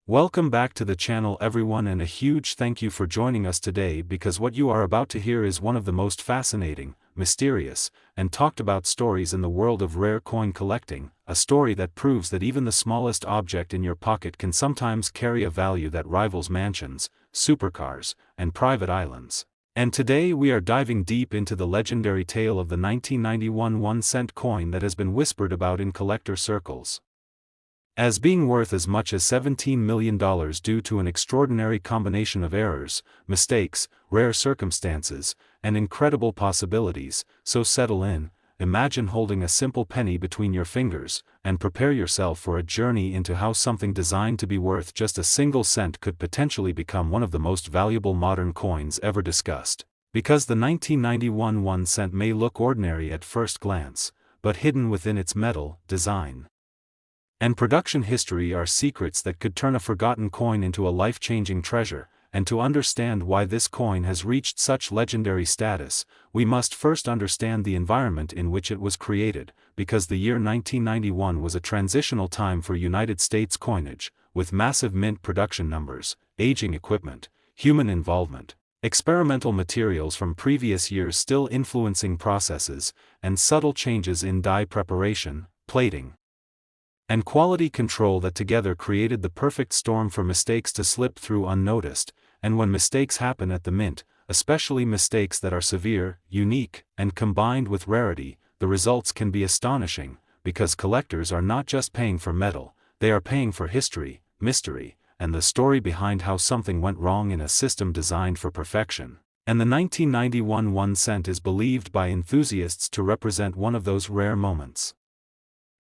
Welcome back to the channel everyone, and a huge thank you for joining us today, because what you are about to hear is one of the most fascinating, mysterious, and talked about stories in the world of rare coin collecting, a story that proves that even the smallest object in your pocket can sometimes carry a value that rivals mansions, supercars, and private islands. And today we are diving deep into the legendary tale of the 1991 1-cent coin that has been whispered about in collector circles as being worth as much as $17 million due to an extraordinary combination of errors, mistakes, rare circumstances, and incredible possibilities. So settle in, imagine holding a simple penny between your fingers, and prepare yourself for a journey into how something designed to be worth just a single cent could potentially become one of the most valuable modern coins ever discussed. Because the 1991 1-cent may look ordinary at first glance, but hidden within its metal, design, and production history are secrets that could turn a forgotten coin into a life-changing treasure. And to understand why this coin has reached such legendary status, we must first understand the environment in which it was created, because the year 1991 was a transitional time for United States coinage, with massive mint production numbers, aging equipment, human involvement, experimental materials from previous years still influencing processes, and subtle changes in die preparation, plating, and quality control that together created the perfect storm for mistakes to slip through unnoticed. And when mistakes happen at the mint, especially mistakes that are severe, unique, and combined with rarity, the results can be astonishing, because collectors are not just paying for metal, they are paying for history, mystery, and the story behind how something went wrong in a system designed for perfection. And the 1991 1-cent is believed by enthusiasts to represent one of those rare moments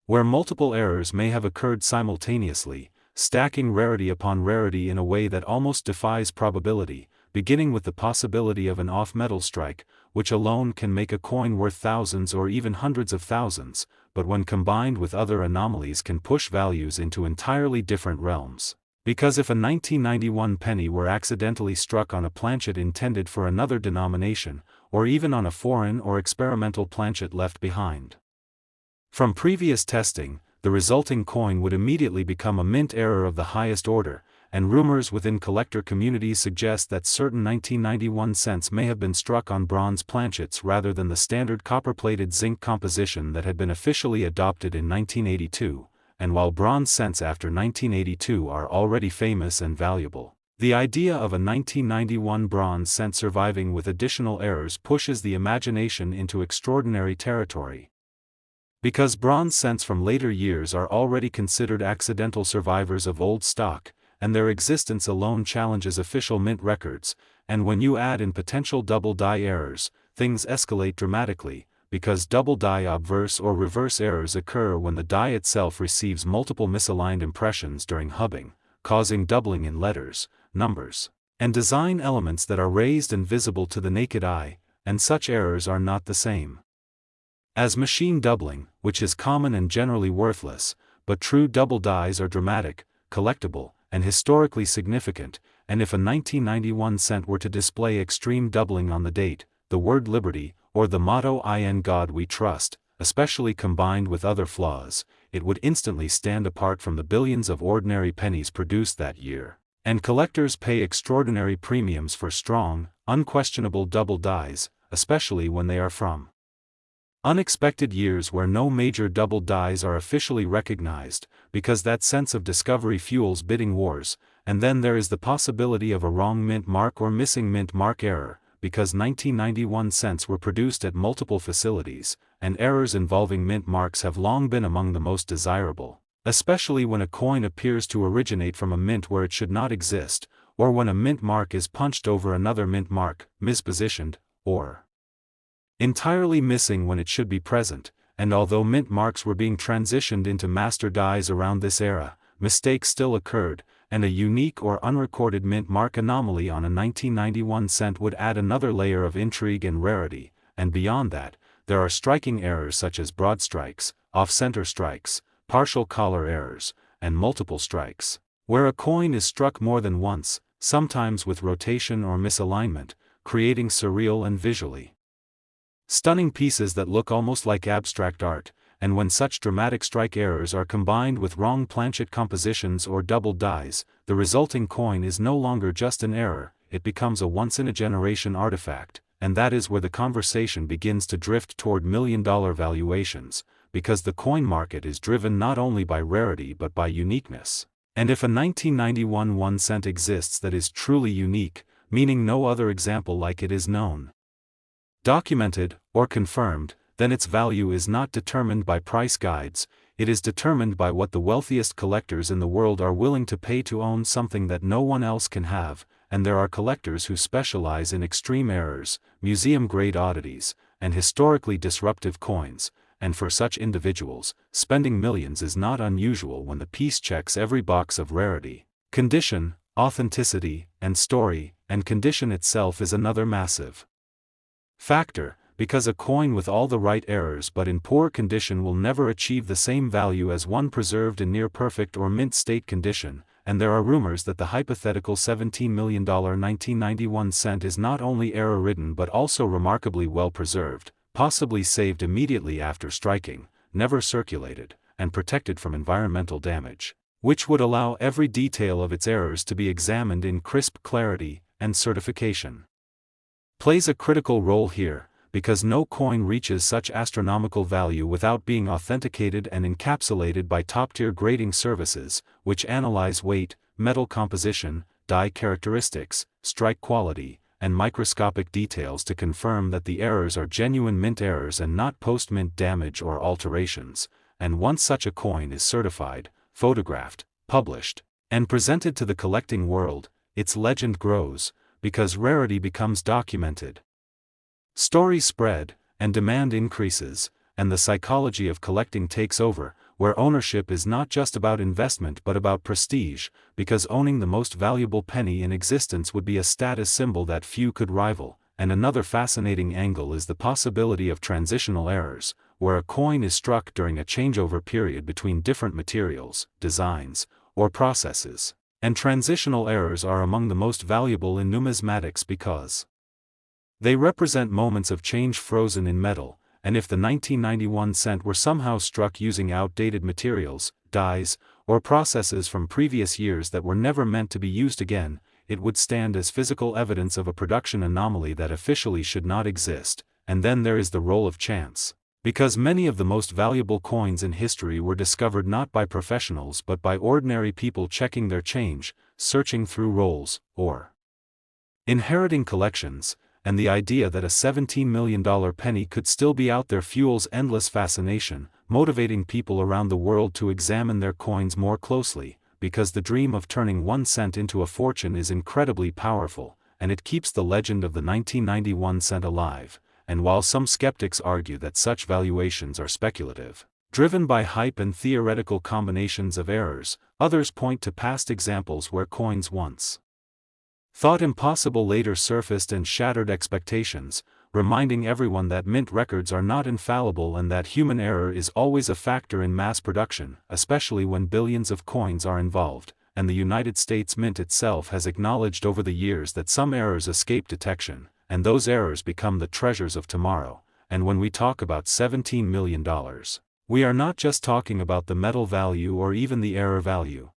where multiple errors may have occurred simultaneously, stacking rarity upon rarity in a way that almost defies probability, beginning with the possibility of an off-metal strike, which alone can make a coin worth thousands or even hundreds of thousands, but when combined with other anomalies can push values into entirely different realms. Because if a 1991 penny were accidentally struck on a planchet intended for another denomination, or even on a foreign or experimental planchet left behind from previous testing, the resulting coin would immediately become a mint error of the highest order, and rumors within collector communities suggest that certain 1991 cents may have been struck on bronze planchets rather than the standard copper-plated zinc composition that had been officially adopted in 1982, and while bronze cents after 1982 are already famous and valuable, the idea of a 1991 bronze cent surviving with additional errors pushes the imagination into extraordinary territory. Because bronze cents from later years are already considered accidental survivors of old stock, and their existence alone challenges official mint records, and when you add in potential double die errors, things escalate dramatically, because double die obverse or reverse errors occur when the die itself receives multiple misaligned impressions during hubbing, causing doubling in letters, numbers, and design elements that are raised and visible to the naked eye, and such errors are not the same as machine doubling, which is common and generally worthless, but true double dies are dramatic, collectible, and historically significant. And if a 1991 cent were to display extreme doubling on the date, the word liberty, or the motto "In God We Trust," especially combined with other flaws, it would instantly stand apart from the billions of ordinary pennies produced that year. And collectors pay extraordinary premiums for strong, unquestionable double dies, especially when they are from unexpected years where no major double dies are officially recognized, because that sense of discovery fuels bidding wars. And then there is the possibility of a wrong mint mark or missing mint mark error, because 1991 cents were produced at multiple facilities, and errors involving mint marks have long been among the most desirable, especially when a coin appears to originate from a mint where it should not exist, or when a mint mark is punched over another mint mark, mispositioned, or entirely missing when it should be present. And although mint marks were being transitioned into master dies around this era, mistakes still occurred, and a unique or unrecorded mint mark anomaly on a 1991 cent would add another layer of intrigue and rarity. And beyond that, there are striking errors such as broad strikes, off-center strikes, partial collar errors, and multiple strikes, where a coin is struck more than once, sometimes with rotation or misalignment, creating surreal and visually stunning pieces that look almost like abstract art. and when such dramatic strike errors are combined with wrong planchet compositions or doubled dies, the resulting coin is no longer just an error, it becomes a once-in-a-generation artifact, and that is where the conversation begins to drift toward million-dollar valuations, because the coin market is driven not only by rarity but by uniqueness. And if a 1991 1 cent exists that is truly unique, meaning no other example like it is known, documented, or confirmed, then its value is not determined by price guides, it is determined by what the wealthiest collectors in the world are willing to pay to own something that no one else can have, and there are collectors who specialize in extreme errors, museum-grade oddities, and historically disruptive coins, and for such individuals, spending millions is not unusual when the piece checks every box of rarity, condition, authenticity, and story, and condition itself is another massive factor, because a coin with all the right errors but in poor condition will never achieve the same value as one preserved in near-perfect or mint-state condition, and there are rumors that the hypothetical $17 million 1991 cent is not only error-ridden but also remarkably well preserved, possibly saved immediately after striking, never circulated, and protected from environmental damage, which would allow every detail of its errors to be examined in crisp clarity, and certification plays a critical role here, because no coin reaches such astronomical value without being authenticated and encapsulated by top-tier grading services, which analyze weight, metal composition, die characteristics, strike quality, and microscopic details to confirm that the errors are genuine mint errors and not post-mint damage or alterations, and once such a coin is certified, photographed, published, and presented to the collecting world, its legend grows, because rarity becomes documented. Stories spread, and demand increases, and the psychology of collecting takes over, where ownership is not just about investment but about prestige, because owning the most valuable penny in existence would be a status symbol that few could rival. And another fascinating angle is the possibility of transitional errors, where a coin is struck during a changeover period between different materials, designs, or processes. And transitional errors are among the most valuable in numismatics because they represent moments of change frozen in metal, and if the 1991 cent were somehow struck using outdated materials, dies, or processes from previous years that were never meant to be used again, it would stand as physical evidence of a production anomaly that officially should not exist. And then there is the role of chance, because many of the most valuable coins in history were discovered not by professionals but by ordinary people checking their change, searching through rolls, or inheriting collections, and the idea that a $17 million penny could still be out there fuels endless fascination, motivating people around the world to examine their coins more closely, because the dream of turning 1 cent into a fortune is incredibly powerful, and it keeps the legend of the 1991 cent alive. And while some skeptics argue that such valuations are speculative, driven by hype and theoretical combinations of errors, others point to past examples where coins once thought impossible later surfaced and shattered expectations, reminding everyone that mint records are not infallible and that human error is always a factor in mass production, especially when billions of coins are involved. And the United States Mint itself has acknowledged over the years that some errors escape detection, and those errors become the treasures of tomorrow. And when we talk about $17 million, we are not just talking about the metal value or even the error value.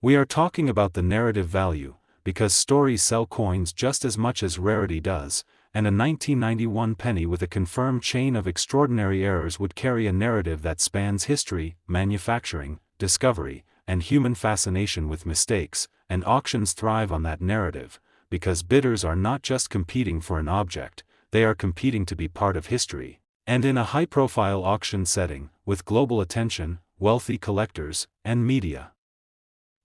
We are talking about the narrative value, because stories sell coins just as much as rarity does, and a 1991 penny with a confirmed chain of extraordinary errors would carry a narrative that spans history, manufacturing, discovery, and human fascination with mistakes, and auctions thrive on that narrative, because bidders are not just competing for an object, they are competing to be part of history. And in a high-profile auction setting, with global attention, wealthy collectors, and media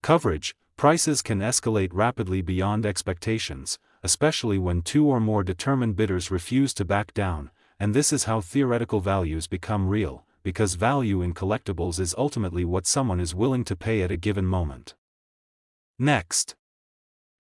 coverage, prices can escalate rapidly beyond expectations, especially when 2 or more determined bidders refuse to back down, and this is how theoretical values become real, because value in collectibles is ultimately what someone is willing to pay at a given moment. Next,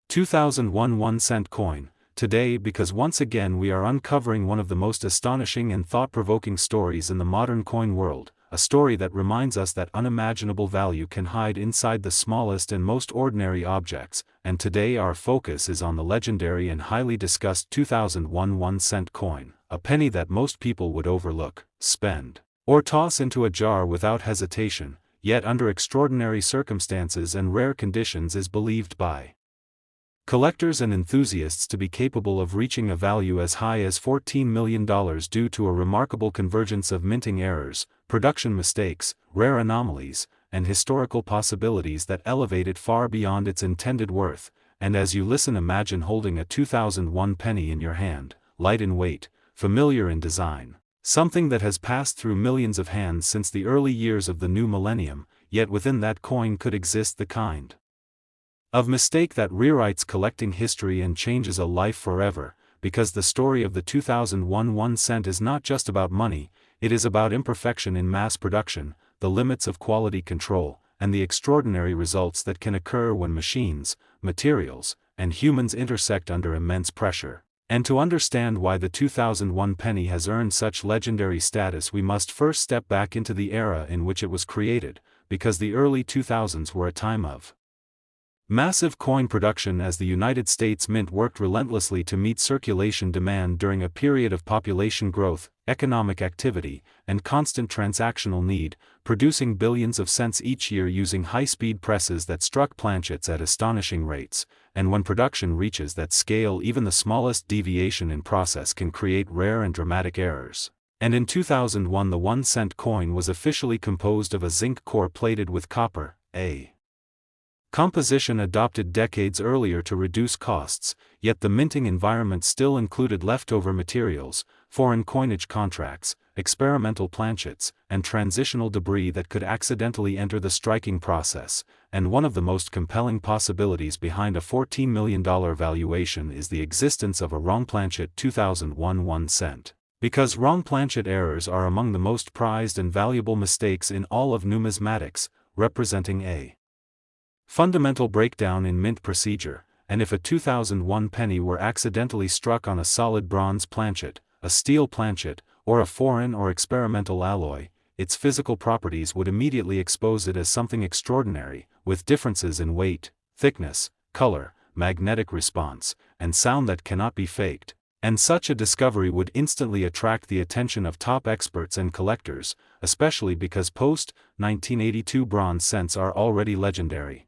2001 1 cent coin. Today, because once again we are uncovering one of the most astonishing and thought-provoking stories in the modern coin world, a story that reminds us that unimaginable value can hide inside the smallest and most ordinary objects, and today our focus is on the legendary and highly discussed 2001 1 cent coin, a penny that most people would overlook, spend, or toss into a jar without hesitation, yet under extraordinary circumstances and rare conditions is believed by collectors and enthusiasts to be capable of reaching a value as high as $14 million due to a remarkable convergence of minting errors, production mistakes, rare anomalies, and historical possibilities that elevate it far beyond its intended worth. And as you listen, imagine holding a 2001 penny in your hand, light in weight, familiar in design, something that has passed through millions of hands since the early years of the new millennium, yet within that coin could exist the kind of mistake that rewrites collecting history and changes a life forever, because the story of the 2001 1 cent is not just about money, it is about imperfection in mass production, the limits of quality control, and the extraordinary results that can occur when machines, materials, and humans intersect under immense pressure. And to understand why the 2001 penny has earned such legendary status, we must first step back into the era in which it was created, because the early 2000s were a time of massive coin production as the United States Mint worked relentlessly to meet circulation demand during a period of population growth, economic activity, and constant transactional need, producing billions of cents each year using high-speed presses that struck planchets at astonishing rates. And when production reaches that scale, even the smallest deviation in process can create rare and dramatic errors. And in 2001 the 1 cent coin was officially composed of a zinc core plated with copper, a composition adopted decades earlier to reduce costs, yet the minting environment still included leftover materials, foreign coinage contracts, experimental planchets, and transitional debris that could accidentally enter the striking process. And one of the most compelling possibilities behind a $14 million valuation is the existence of a wrong planchet 2001 1 cent. Because wrong planchet errors are among the most prized and valuable mistakes in all of numismatics, representing a fundamental breakdown in mint procedure. And if a 2001 penny were accidentally struck on a solid bronze planchet, a steel planchet, or a foreign or experimental alloy, its physical properties would immediately expose it as something extraordinary, with differences in weight, thickness, color, magnetic response, and sound that cannot be faked. And such a discovery would instantly attract the attention of top experts and collectors, especially because post-1982 bronze cents are already legendary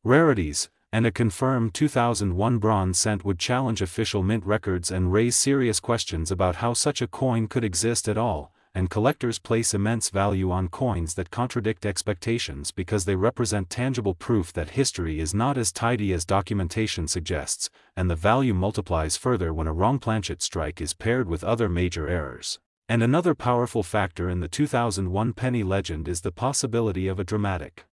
rarities, and a confirmed 2001 bronze cent would challenge official mint records and raise serious questions about how such a coin could exist at all. And collectors place immense value on coins that contradict expectations because they represent tangible proof that history is not as tidy as documentation suggests, and the value multiplies further when a wrong planchet strike is paired with other major errors. And another powerful factor in the 2001 penny legend is the possibility of a dramatic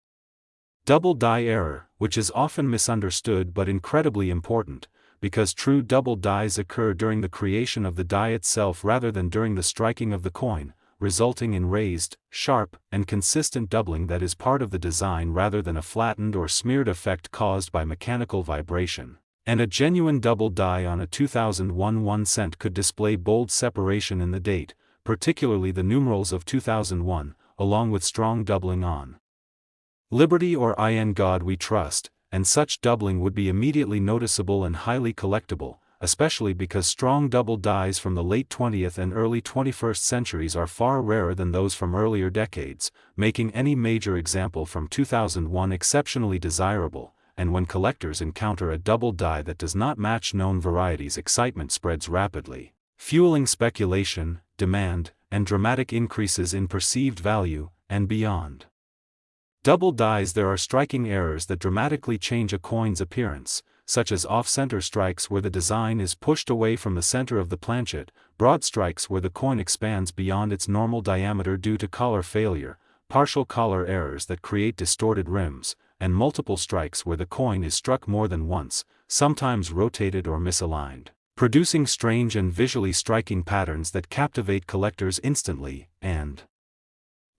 double die error, which is often misunderstood but incredibly important, because true double dies occur during the creation of the die itself rather than during the striking of the coin, resulting in raised, sharp, and consistent doubling that is part of the design rather than a flattened or smeared effect caused by mechanical vibration. And a genuine double die on a 2001 1 cent could display bold separation in the date, particularly the numerals of 2001, along with strong doubling on Liberty or In God We Trust, and such doubling would be immediately noticeable and highly collectible, especially because strong double dies from the late 20th and early 21st centuries are far rarer than those from earlier decades, making any major example from 2001 exceptionally desirable. And when collectors encounter a double die that does not match known varieties, excitement spreads rapidly, fueling speculation, demand, and dramatic increases in perceived value, and beyond double dies there are striking errors that dramatically change a coin's appearance, such as off-center strikes where the design is pushed away from the center of the planchet, broad strikes where the coin expands beyond its normal diameter due to collar failure, partial collar errors that create distorted rims, and multiple strikes where the coin is struck more than once, sometimes rotated or misaligned, producing strange and visually striking patterns that captivate collectors instantly. And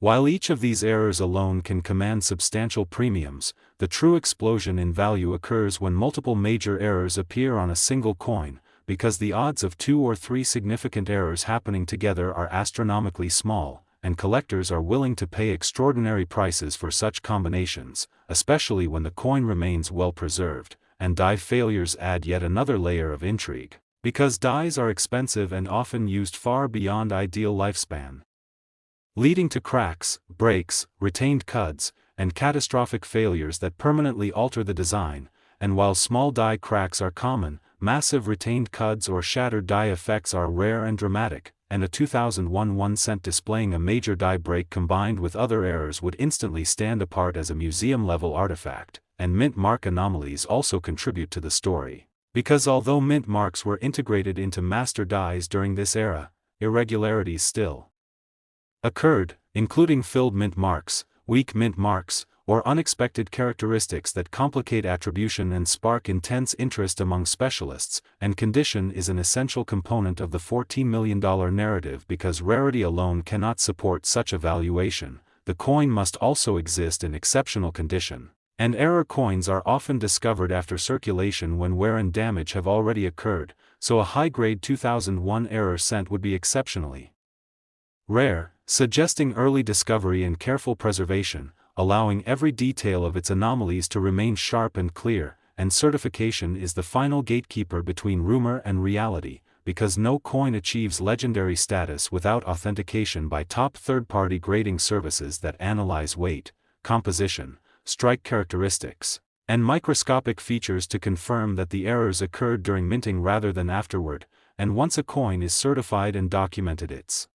while each of these errors alone can command substantial premiums, the true explosion in value occurs when multiple major errors appear on a single coin, because the odds of 2 or 3 significant errors happening together are astronomically small, and collectors are willing to pay extraordinary prices for such combinations, especially when the coin remains well preserved. And die failures add yet another layer of intrigue, because dies are expensive and often used far beyond ideal lifespan. leading to cracks, breaks, retained cuds, and catastrophic failures that permanently alter the design. And while small die cracks are common, massive retained cuds or shattered die effects are rare and dramatic, and a 2001 1-cent displaying a major die break combined with other errors would instantly stand apart as a museum-level artifact. And mint mark anomalies also contribute to the story, because although mint marks were integrated into master dies during this era, irregularities still occurred, including filled mint marks, weak mint marks, or unexpected characteristics that complicate attribution and spark intense interest among specialists. And condition is an essential component of the $14 million narrative because rarity alone cannot support such a valuation. The coin must also exist in exceptional condition. And error coins are often discovered after circulation when wear and damage have already occurred, so a high-grade 2001 error cent would be exceptionally rare, suggesting early discovery and careful preservation, allowing every detail of its anomalies to remain sharp and clear. And certification is the final gatekeeper between rumor and reality, because no coin achieves legendary status without authentication by top third-party grading services that analyze weight, composition, strike characteristics, and microscopic features to confirm that the errors occurred during minting rather than afterward. And once a coin is certified and documented, its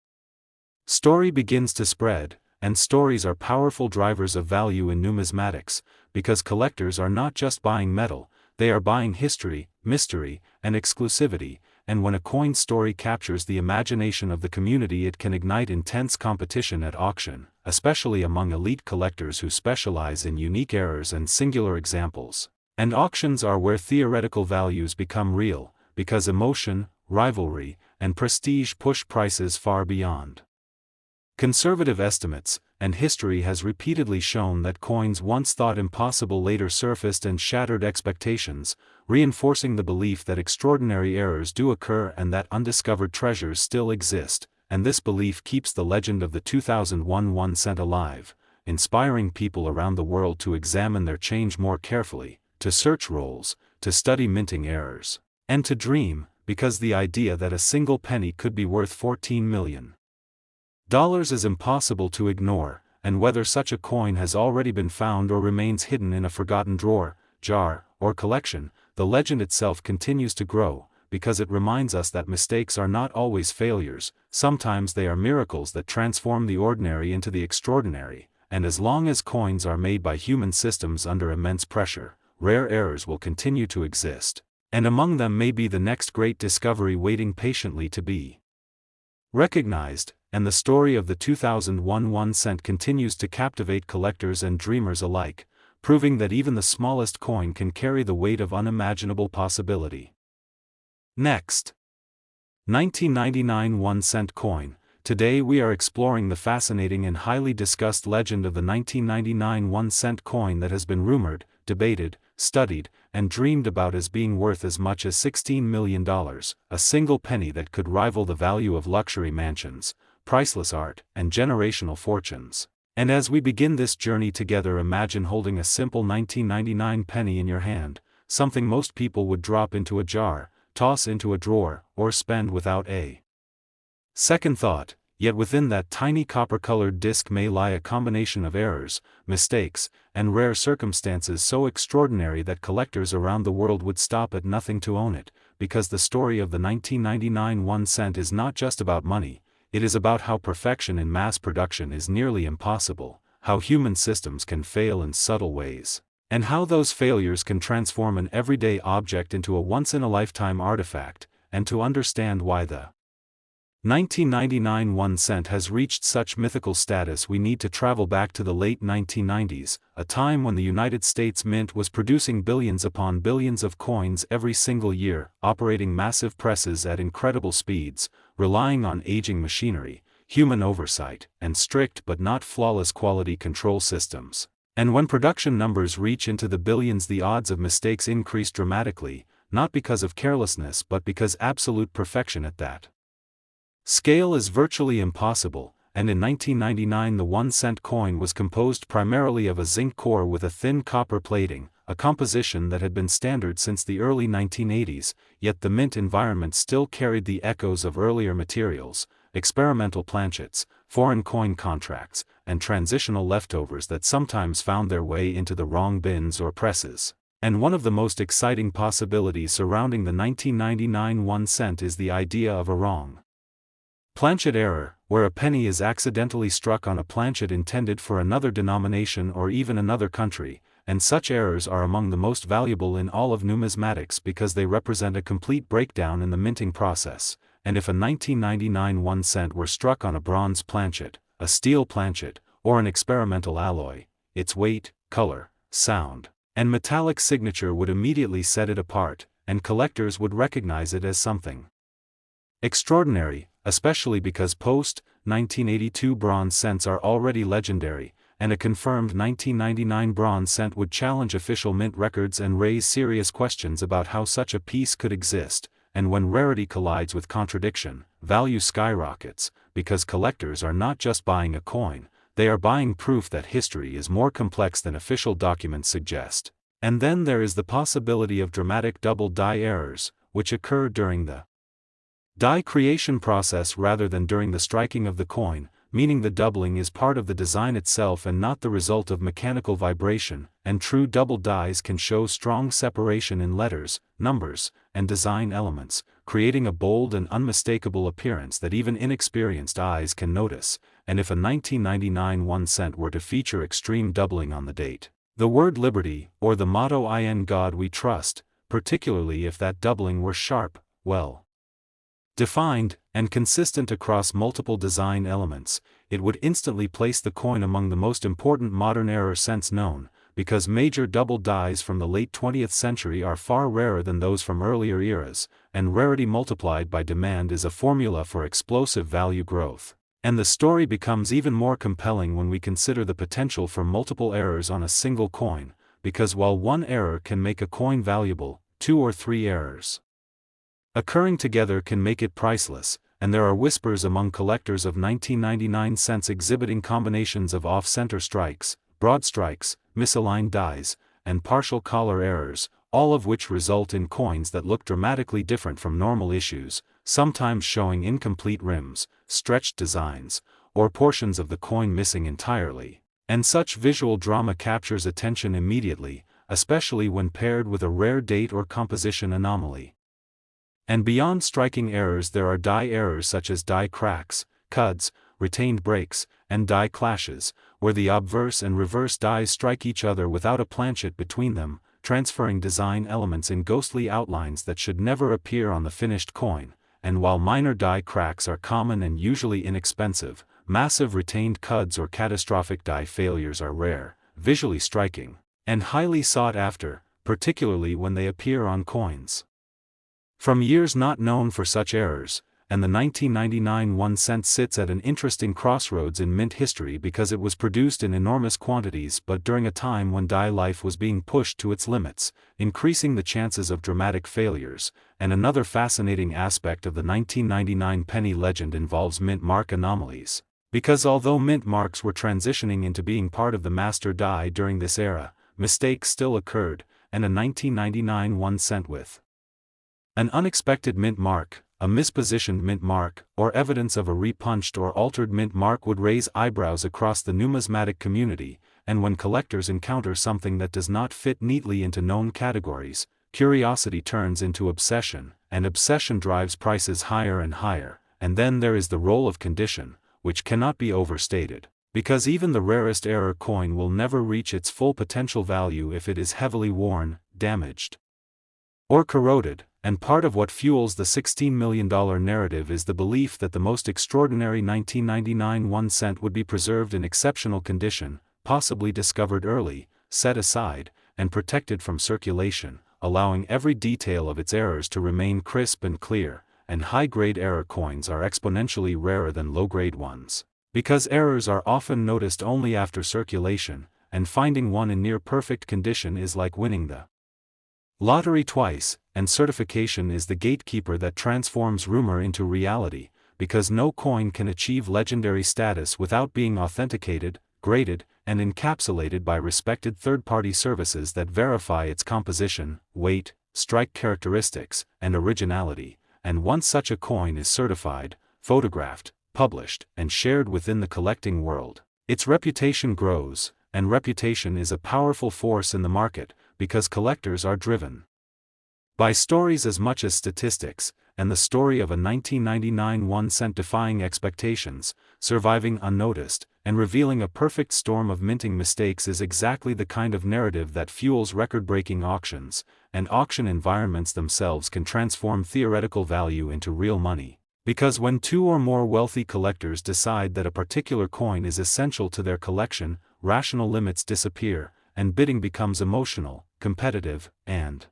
story begins to spread. And stories are powerful drivers of value in numismatics, because collectors are not just buying metal, they are buying history, mystery, and exclusivity. And when a coin story captures the imagination of the community, it can ignite intense competition at auction, especially among elite collectors who specialize in unique errors and singular examples. And auctions are where theoretical values become real, because emotion, rivalry, and prestige push prices far beyond conservative estimates, and history has repeatedly shown that coins once thought impossible later surfaced and shattered expectations, reinforcing the belief that extraordinary errors do occur and that undiscovered treasures still exist. And this belief keeps the legend of the 2001 1-cent alive, inspiring people around the world to examine their change more carefully, to search rolls, to study minting errors, and to dream, because the idea that a single penny could be worth $14 million is impossible to ignore. And whether such a coin has already been found or remains hidden in a forgotten drawer, jar, or collection, the legend itself continues to grow, because it reminds us that mistakes are not always failures, sometimes they are miracles that transform the ordinary into the extraordinary. And as long as coins are made by human systems under immense pressure, rare errors will continue to exist. And among them may be the next great discovery waiting patiently to be recognized. And the story of the 2001 1-cent continues to captivate collectors and dreamers alike, proving that even the smallest coin can carry the weight of unimaginable possibility. Next, 1999 1-cent coin. Today we are exploring the fascinating and highly discussed legend of the 1999 1-cent coin that has been rumored, debated, studied, and dreamed about as being worth as much as $16 million, a single penny that could rival the value of luxury mansions, priceless art, and generational fortunes. And as we begin this journey together, imagine holding a simple 1999 penny in your hand, something most people would drop into a jar, toss into a drawer, or spend without a second thought. Yet within that tiny copper-colored disc may lie a combination of errors, mistakes, and rare circumstances so extraordinary that collectors around the world would stop at nothing to own it, because the story of the 1999 1-cent is not just about money. It is about how perfection in mass production is nearly impossible, how human systems can fail in subtle ways, and how those failures can transform an everyday object into a once-in-a-lifetime artifact. And to understand why the 1999 1-cent has reached such mythical status, we need to travel back to the late 1990s, a time when the United States Mint was producing billions upon billions of coins every single year, operating massive presses at incredible speeds, relying on aging machinery, human oversight, and strict but not flawless quality control systems. And when production numbers reach into the billions, the odds of mistakes increase dramatically, not because of carelessness but because absolute perfection at that scale is virtually impossible. And in 1999 the 1-cent coin was composed primarily of a zinc core with a thin copper plating, a composition that had been standard since the early 1980s, yet the mint environment still carried the echoes of earlier materials, experimental planchets, foreign coin contracts, and transitional leftovers that sometimes found their way into the wrong bins or presses. And one of the most exciting possibilities surrounding the 1999 1 cent is the idea of a wrong planchet error, where a penny is accidentally struck on a planchet intended for another denomination or even another country, and such errors are among the most valuable in all of numismatics because they represent a complete breakdown in the minting process. And if a 1999 1 cent were struck on a bronze planchet, a steel planchet, or an experimental alloy, its weight, color, sound, and metallic signature would immediately set it apart, and collectors would recognize it as something extraordinary, especially because post-1982 bronze cents are already legendary, and a confirmed 1999 bronze cent would challenge official mint records and raise serious questions about how such a piece could exist. And when rarity collides with contradiction, value skyrockets, because collectors are not just buying a coin, they are buying proof that history is more complex than official documents suggest. And then there is the possibility of dramatic double die errors, which occur during the die creation process rather than during the striking of the coin, meaning the doubling is part of the design itself and not the result of mechanical vibration, and true double dies can show strong separation in letters, numbers, and design elements, creating a bold and unmistakable appearance that even inexperienced eyes can notice. And if a 1999 1 cent were to feature extreme doubling on the date, the word liberty, or the motto "In God We Trust," particularly if that doubling were sharp, well defined, and consistent across multiple design elements, it would instantly place the coin among the most important modern error cents known, because major double dies from the late 20th century are far rarer than those from earlier eras, and rarity multiplied by demand is a formula for explosive value growth. And the story becomes even more compelling when we consider the potential for multiple errors on a single coin, because while one error can make a coin valuable, 2 or 3 errors occurring together can make it priceless, and there are whispers among collectors of 1999 cents exhibiting combinations of off-center strikes, broad strikes, misaligned dies, and partial collar errors, all of which result in coins that look dramatically different from normal issues, sometimes showing incomplete rims, stretched designs, or portions of the coin missing entirely. And such visual drama captures attention immediately, especially when paired with a rare date or composition anomaly. And beyond striking errors there are die errors such as die cracks, cuds, retained breaks, and die clashes, where the obverse and reverse dies strike each other without a planchet between them, transferring design elements in ghostly outlines that should never appear on the finished coin. And while minor die cracks are common and usually inexpensive, massive retained cuds or catastrophic die failures are rare, visually striking, and highly sought after, particularly when they appear on coins from years not known for such errors. And the 1999 1 cent sits at an interesting crossroads in mint history because it was produced in enormous quantities but during a time when die life was being pushed to its limits, increasing the chances of dramatic failures. And another fascinating aspect of the 1999 penny legend involves mint mark anomalies, because although mint marks were transitioning into being part of the master die during this era, mistakes still occurred, and a 1999 1 cent with an unexpected mint mark, a mispositioned mint mark, or evidence of a repunched or altered mint mark would raise eyebrows across the numismatic community. And when collectors encounter something that does not fit neatly into known categories, curiosity turns into obsession, and obsession drives prices higher and higher. And then there is the role of condition, which cannot be overstated, because even the rarest error coin will never reach its full potential value if it is heavily worn, damaged, or corroded. And part of what fuels the $16 million narrative is the belief that the most extraordinary 1999 1 cent would be preserved in exceptional condition, possibly discovered early, set aside, and protected from circulation, allowing every detail of its errors to remain crisp and clear. And high-grade error coins are exponentially rarer than low-grade ones, because errors are often noticed only after circulation, and finding one in near-perfect condition is like winning the lottery twice. And certification is the gatekeeper that transforms rumor into reality, because no coin can achieve legendary status without being authenticated, graded, and encapsulated by respected third-party services that verify its composition, weight, strike characteristics, and originality. And once such a coin is certified, photographed, published, and shared within the collecting world, its reputation grows, and reputation is a powerful force in the market, because collectors are driven by stories as much as statistics, and the story of a 1999 1-cent defying expectations, surviving unnoticed, and revealing a perfect storm of minting mistakes is exactly the kind of narrative that fuels record-breaking auctions, and auction environments themselves can transform theoretical value into real money. Because when two or more wealthy collectors decide that a particular coin is essential to their collection, rational limits disappear, and bidding becomes emotional, competitive, and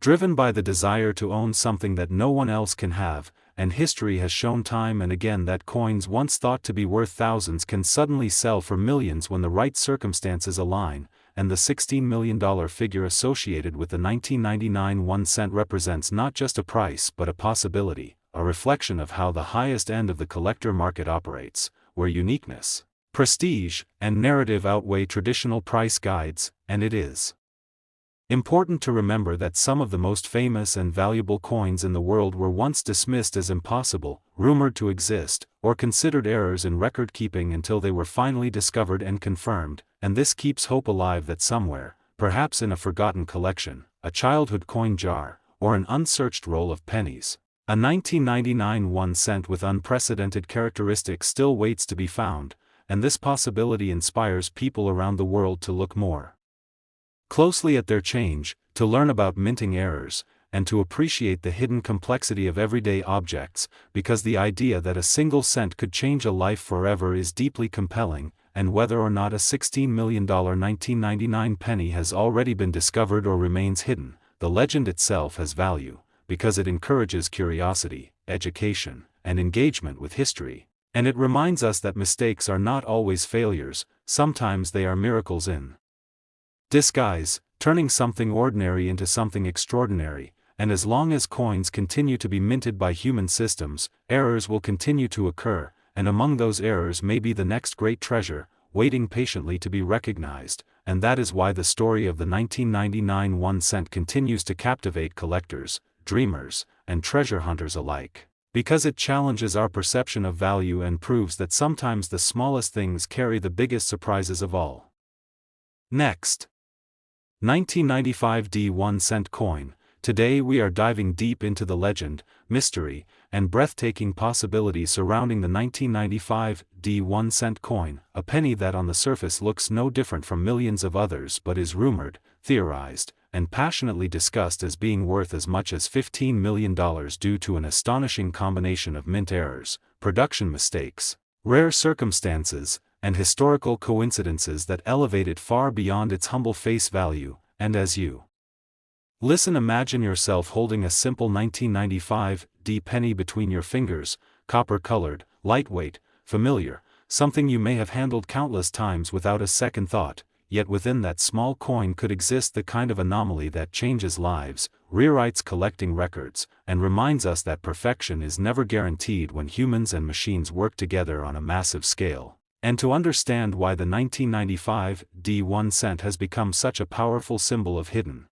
driven by the desire to own something that no one else can have, and history has shown time and again that coins once thought to be worth thousands can suddenly sell for millions when the right circumstances align, and the $16 million figure associated with the 1999 1-cent represents not just a price but a possibility, a reflection of how the highest end of the collector market operates, where uniqueness, prestige, and narrative outweigh traditional price guides, and it is important to remember that some of the most famous and valuable coins in the world were once dismissed as impossible, rumored to exist, or considered errors in record-keeping until they were finally discovered and confirmed, and this keeps hope alive that somewhere, perhaps in a forgotten collection, a childhood coin jar, or an unsearched roll of pennies, a 1999 1-cent with unprecedented characteristics still waits to be found, and this possibility inspires people around the world to look more closely at their change, to learn about minting errors, and to appreciate the hidden complexity of everyday objects, because the idea that a single cent could change a life forever is deeply compelling, and whether or not a $16 million 1999 penny has already been discovered or remains hidden, the legend itself has value, because it encourages curiosity, education, and engagement with history, and it reminds us that mistakes are not always failures, sometimes they are miracles in disguise, turning something ordinary into something extraordinary, and as long as coins continue to be minted by human systems, errors will continue to occur, and among those errors may be the next great treasure, waiting patiently to be recognized, and that is why the story of the 1999 1-cent continues to captivate collectors, dreamers, and treasure hunters alike, because it challenges our perception of value and proves that sometimes the smallest things carry the biggest surprises of all. Next, 1995 1-cent coin. Today we are diving deep into the legend, mystery, and breathtaking possibilities surrounding the 1995 1-cent coin, a penny that on the surface looks no different from millions of others but is rumored, theorized, and passionately discussed as being worth as much as $15 million due to an astonishing combination of mint errors, production mistakes, rare circumstances, and historical coincidences that elevate it far beyond its humble face value. And as you listen, imagine yourself holding a simple 1995 penny between your fingers, copper-colored, lightweight, familiar, something you may have handled countless times without a second thought, yet within that small coin could exist the kind of anomaly that changes lives, rewrites collecting records, and reminds us that perfection is never guaranteed when humans and machines work together on a massive scale. And to understand why the 1995 1-cent has become such a powerful symbol of hidden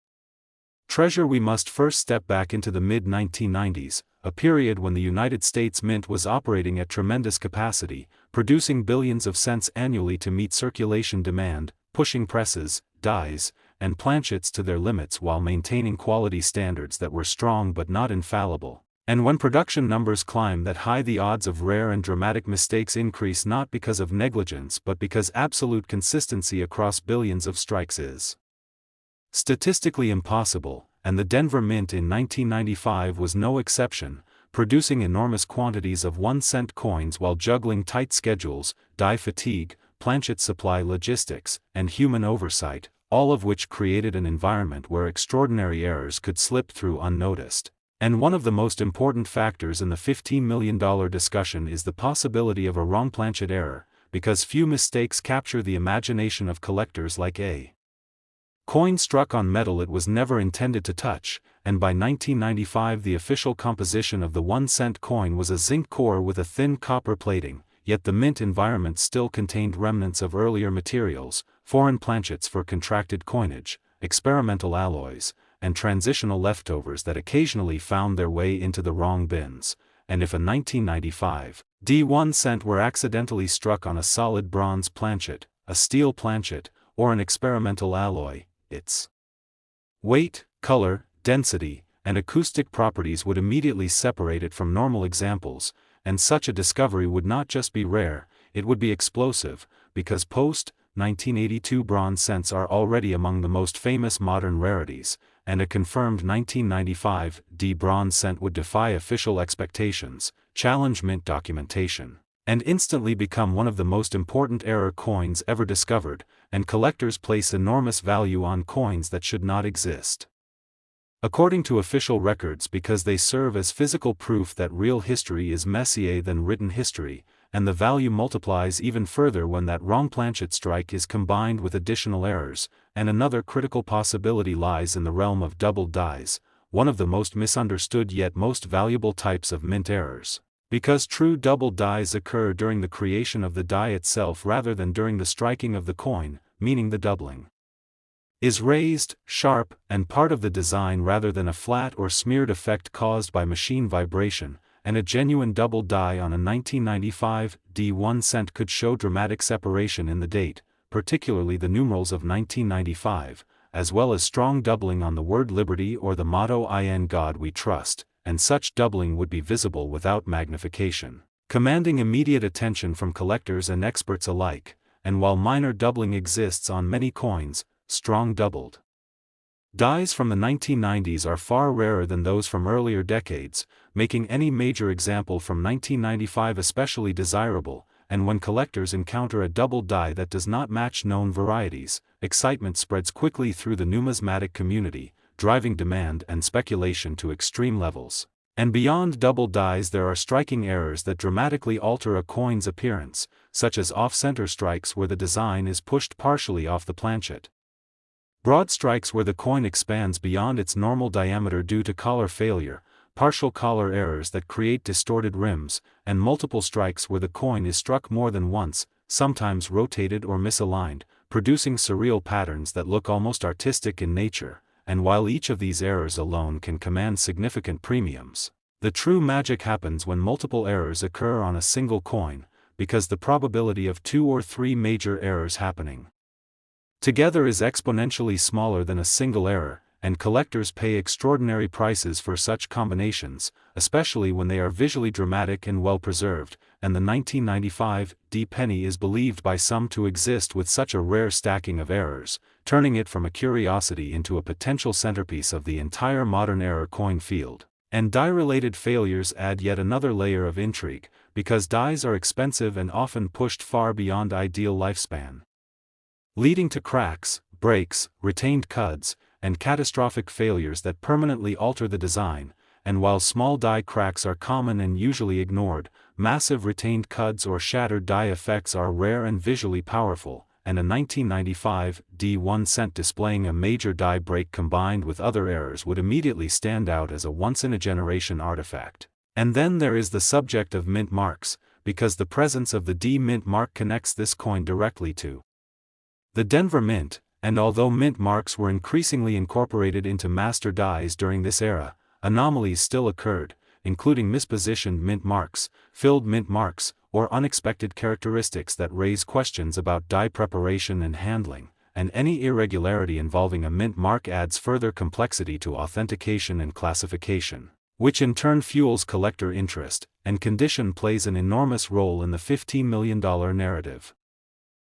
treasure, we must first step back into the mid-1990s, a period when the United States Mint was operating at tremendous capacity, producing billions of cents annually to meet circulation demand, pushing presses, dies, and planchets to their limits while maintaining quality standards that were strong but not infallible. And when production numbers climb that high, the odds of rare and dramatic mistakes increase not because of negligence but because absolute consistency across billions of strikes is statistically impossible, and the Denver Mint in 1995 was no exception, producing enormous quantities of 1-cent coins while juggling tight schedules, die fatigue, planchet supply logistics, and human oversight, all of which created an environment where extraordinary errors could slip through unnoticed. And one of the most important factors in the $15 million discussion is the possibility of a wrong planchet error, because few mistakes capture the imagination of collectors like a coin struck on metal it was never intended to touch, and by 1995 the official composition of the 1-cent coin was a zinc core with a thin copper plating, yet the mint environment still contained remnants of earlier materials, foreign planchets for contracted coinage, experimental alloys, and transitional leftovers that occasionally found their way into the wrong bins. And if a 1995 D1 cent were accidentally struck on a solid bronze planchet, a steel planchet, or an experimental alloy. Its weight, color, density, and acoustic properties would immediately separate it from normal examples, and such a discovery would not just be rare, it would be explosive, because post-1982 bronze cents are already among the most famous modern rarities, and a confirmed 1995 D bronze cent would defy official expectations, challenge mint documentation, and instantly become one of the most important error coins ever discovered, and collectors place enormous value on coins that should not exist. According to official records, because they serve as physical proof that real history is messier than written history, and the value multiplies even further when that wrong planchet strike is combined with additional errors, and another critical possibility lies in the realm of doubled dies, one of the most misunderstood yet most valuable types of mint errors. Because true doubled dies occur during the creation of the die itself rather than during the striking of the coin, meaning the doubling is raised, sharp, and part of the design rather than a flat or smeared effect caused by machine vibration, and a genuine double die on a 1995 D1 cent could show dramatic separation in the date, particularly the numerals of 1995, as well as strong doubling on the word liberty or the motto "In God We Trust," and such doubling would be visible without magnification, commanding immediate attention from collectors and experts alike, and while minor doubling exists on many coins, strong doubled dies from the 1990s are far rarer than those from earlier decades, making any major example from 1995 especially desirable, and when collectors encounter a double die that does not match known varieties, excitement spreads quickly through the numismatic community, driving demand and speculation to extreme levels. And beyond double dies there are striking errors that dramatically alter a coin's appearance, such as off-center strikes where the design is pushed partially off the planchet. Broad strikes where the coin expands beyond its normal diameter due to collar failure, partial collar errors that create distorted rims, and multiple strikes where the coin is struck more than once, sometimes rotated or misaligned, producing surreal patterns that look almost artistic in nature, and while each of these errors alone can command significant premiums, the true magic happens when multiple errors occur on a single coin, because the probability of 2 or 3 major errors happening together is exponentially smaller than a single error, and collectors pay extraordinary prices for such combinations, especially when they are visually dramatic and well preserved, and the 1995 D penny is believed by some to exist with such a rare stacking of errors, turning it from a curiosity into a potential centerpiece of the entire modern error coin field. And die-related failures add yet another layer of intrigue, because dies are expensive and often pushed far beyond ideal lifespan, leading to cracks, breaks, retained cuds, and catastrophic failures that permanently alter the design, and while small die cracks are common and usually ignored, massive retained cuds or shattered die effects are rare and visually powerful, and a 1995 D1 cent displaying a major die break combined with other errors would immediately stand out as a once-in-a-generation artifact. And then there is the subject of mint marks, because the presence of the D mint mark connects this coin directly to the Denver Mint, and although mint marks were increasingly incorporated into master dies during this era, anomalies still occurred, including mispositioned mint marks, filled mint marks, or unexpected characteristics that raise questions about die preparation and handling, and any irregularity involving a mint mark adds further complexity to authentication and classification, which in turn fuels collector interest, and condition plays an enormous role in the $15 million narrative.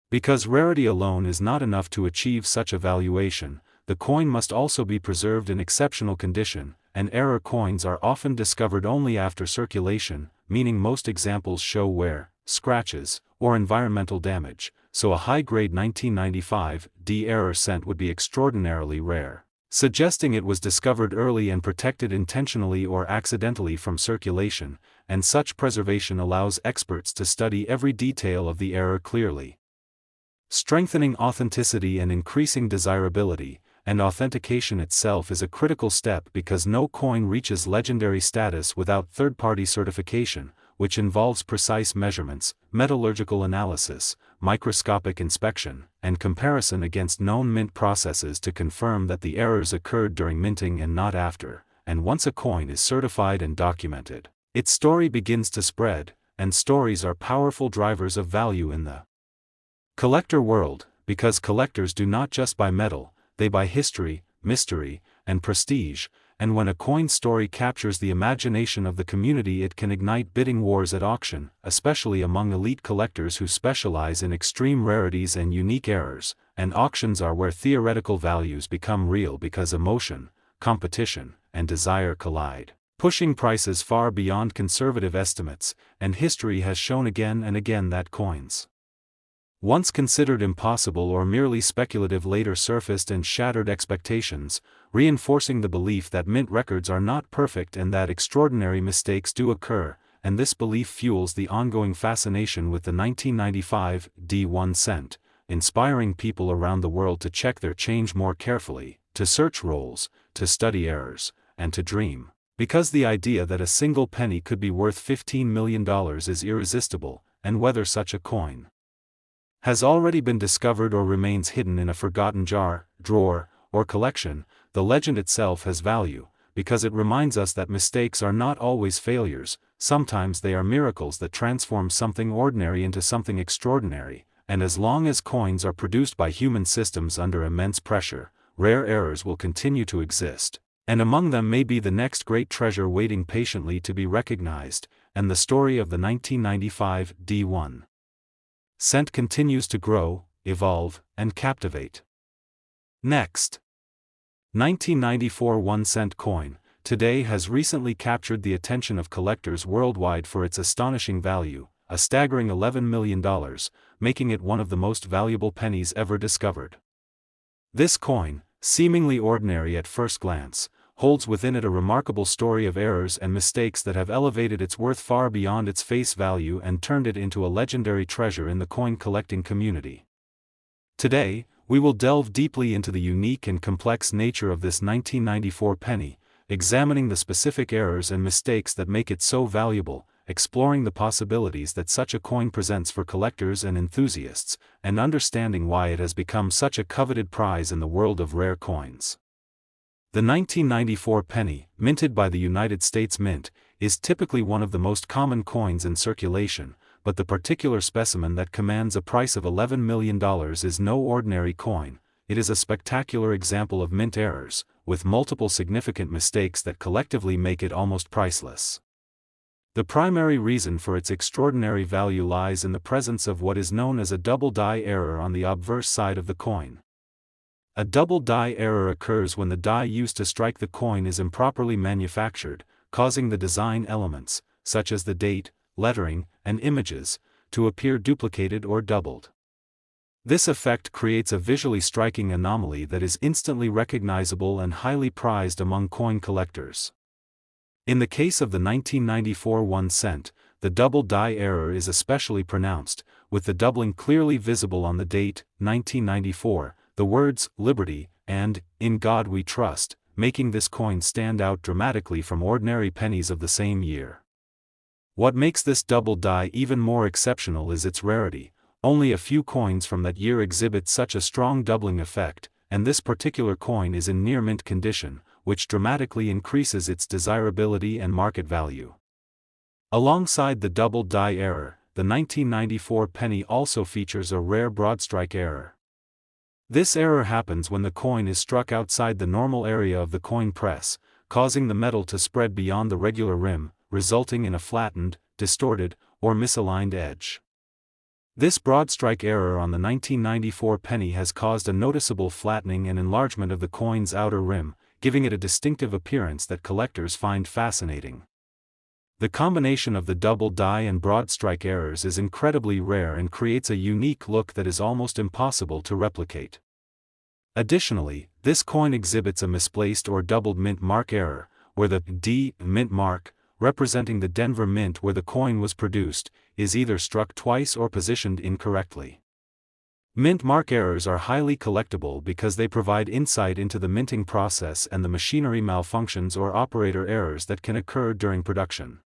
Because rarity alone is not enough to achieve such a valuation, the coin must also be preserved in exceptional condition, and error coins are often discovered only after circulation, meaning most examples show wear, scratches, or environmental damage, so a high-grade 1995 D error cent would be extraordinarily rare, suggesting it was discovered early and protected intentionally or accidentally from circulation, and such preservation allows experts to study every detail of the error clearly, strengthening authenticity and increasing desirability. And authentication itself is a critical step because no coin reaches legendary status without third-party certification, which involves precise measurements, metallurgical analysis, microscopic inspection, and comparison against known mint processes to confirm that the errors occurred during minting and not after. And once a coin is certified and documented, its story begins to spread, and stories are powerful drivers of value in the collector world, because collectors do not just buy metal, they buy history, mystery, and prestige, and when a coin story captures the imagination of the community, it can ignite bidding wars at auction, especially among elite collectors who specialize in extreme rarities and unique errors, and auctions are where theoretical values become real because emotion, competition, and desire collide, pushing prices far beyond conservative estimates, and history has shown again and again that coins once considered impossible or merely speculative later surfaced and shattered expectations, reinforcing the belief that mint records are not perfect and that extraordinary mistakes do occur, and this belief fuels the ongoing fascination with the 1995 D1 cent, inspiring people around the world to check their change more carefully, to search rolls, to study errors, and to dream. Because the idea that a single penny could be worth $15 million is irresistible, and whether such a coin has already been discovered or remains hidden in a forgotten jar, drawer, or collection, the legend itself has value, because it reminds us that mistakes are not always failures, sometimes they are miracles that transform something ordinary into something extraordinary, and as long as coins are produced by human systems under immense pressure, rare errors will continue to exist, and among them may be the next great treasure waiting patiently to be recognized, and the story of the 1995 D1 cent continues to grow, evolve, and captivate. Next, 1994 1-cent coin, today has recently captured the attention of collectors worldwide for its astonishing value, a staggering $11 million, making it one of the most valuable pennies ever discovered. This coin, seemingly ordinary at first glance, holds within it a remarkable story of errors and mistakes that have elevated its worth far beyond its face value and turned it into a legendary treasure in the coin collecting community. Today, we will delve deeply into the unique and complex nature of this 1994 penny, examining the specific errors and mistakes that make it so valuable, exploring the possibilities that such a coin presents for collectors and enthusiasts, and understanding why it has become such a coveted prize in the world of rare coins. The 1994 penny, minted by the United States Mint, is typically one of the most common coins in circulation, but the particular specimen that commands a price of $11 million is no ordinary coin. It is a spectacular example of mint errors, with multiple significant mistakes that collectively make it almost priceless. The primary reason for its extraordinary value lies in the presence of what is known as a double die error on the obverse side of the coin. A double die error occurs when the die used to strike the coin is improperly manufactured, causing the design elements, such as the date, lettering, and images, to appear duplicated or doubled. This effect creates a visually striking anomaly that is instantly recognizable and highly prized among coin collectors. In the case of the 1994 1 cent, the double die error is especially pronounced, with the doubling clearly visible on the date, 1994, the words, "Liberty," and, "In God We Trust," making this coin stand out dramatically from ordinary pennies of the same year. What makes this double die even more exceptional is its rarity. Only a few coins from that year exhibit such a strong doubling effect, and this particular coin is in near mint condition, which dramatically increases its desirability and market value. Alongside the double die error, the 1994 penny also features a rare broadstrike error. This error happens when the coin is struck outside the normal area of the coin press, causing the metal to spread beyond the regular rim, resulting in a flattened, distorted, or misaligned edge. This broadstrike error on the 1994 penny has caused a noticeable flattening and enlargement of the coin's outer rim, giving it a distinctive appearance that collectors find fascinating. The combination of the double die and broadstrike errors is incredibly rare and creates a unique look that is almost impossible to replicate. Additionally, this coin exhibits a misplaced or doubled mint mark error, where the D mint mark, representing the Denver Mint where the coin was produced, is either struck twice or positioned incorrectly. Mint mark errors are highly collectible because they provide insight into the minting process and the machinery malfunctions or operator errors that can occur during production.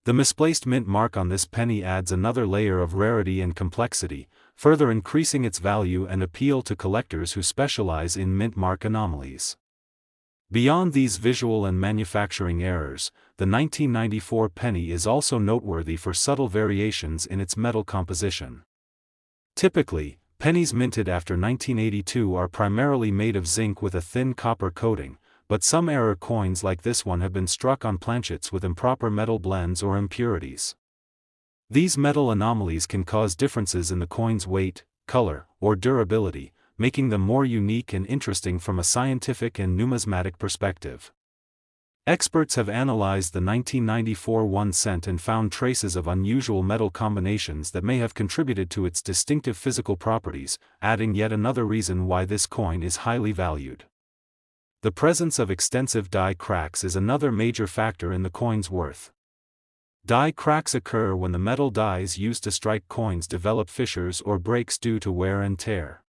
The misplaced mint mark on this penny adds another layer of rarity and complexity, further increasing its value and appeal to collectors who specialize in mint mark anomalies. Beyond these visual and manufacturing errors, the 1994 penny is also noteworthy for subtle variations in its metal composition. Typically, pennies minted after 1982 are primarily made of zinc with a thin copper coating, but some error coins like this one have been struck on planchets with improper metal blends or impurities. These metal anomalies can cause differences in the coin's weight, color, or durability, making them more unique and interesting from a scientific and numismatic perspective. Experts have analyzed the 1994 1 cent and found traces of unusual metal combinations that may have contributed to its distinctive physical properties, adding yet another reason why this coin is highly valued. The presence of extensive die cracks is another major factor in the coin's worth. Die cracks occur when the metal dies used to strike coins develop fissures or breaks due to wear and tear.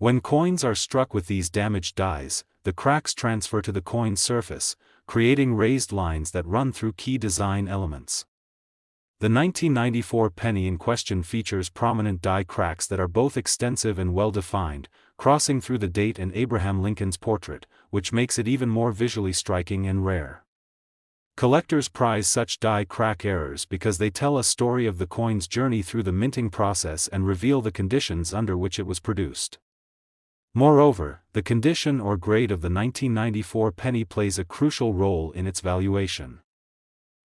When coins are struck with these damaged dies, the cracks transfer to the coin's surface, creating raised lines that run through key design elements. The 1994 penny in question features prominent die cracks that are both extensive and well-defined, crossing through the date and Abraham Lincoln's portrait, which makes it even more visually striking and rare. Collectors prize such die crack errors because they tell a story of the coin's journey through the minting process and reveal the conditions under which it was produced. Moreover, the condition or grade of the 1994 penny plays a crucial role in its valuation.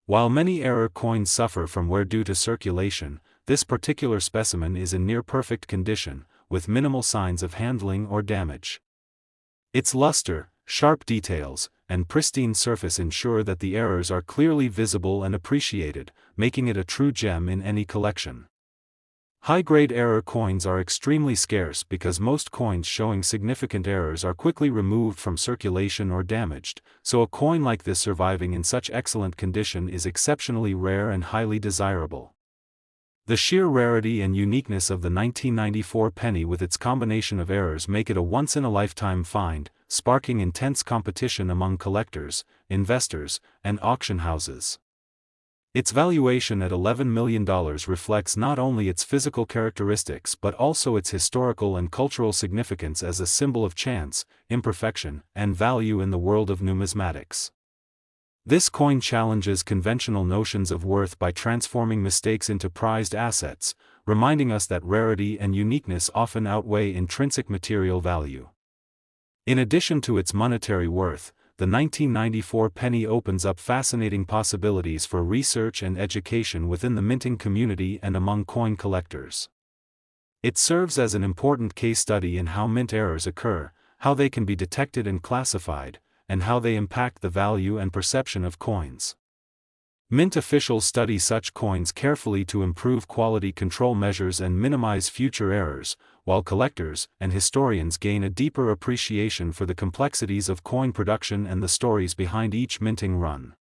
While many error coins suffer from wear due to circulation, this particular specimen is in near-perfect condition, with minimal signs of handling or damage. Its luster, sharp details, and pristine surface ensure that the errors are clearly visible and appreciated, making it a true gem in any collection. High-grade error coins are extremely scarce because most coins showing significant errors are quickly removed from circulation or damaged, so a coin like this surviving in such excellent condition is exceptionally rare and highly desirable. The sheer rarity and uniqueness of the 1994 penny with its combination of errors make it a once-in-a-lifetime find, sparking intense competition among collectors, investors, and auction houses. Its valuation at $11 million reflects not only its physical characteristics but also its historical and cultural significance as a symbol of chance, imperfection, and value in the world of numismatics. This coin challenges conventional notions of worth by transforming mistakes into prized assets, reminding us that rarity and uniqueness often outweigh intrinsic material value. In addition to its monetary worth, the 1994 penny opens up fascinating possibilities for research and education within the minting community and among coin collectors. It serves as an important case study in how mint errors occur, how they can be detected and classified, and how they impact the value and perception of coins. Mint officials study such coins carefully to improve quality control measures and minimize future errors, while collectors and historians gain a deeper appreciation for the complexities of coin production and the stories behind each minting run.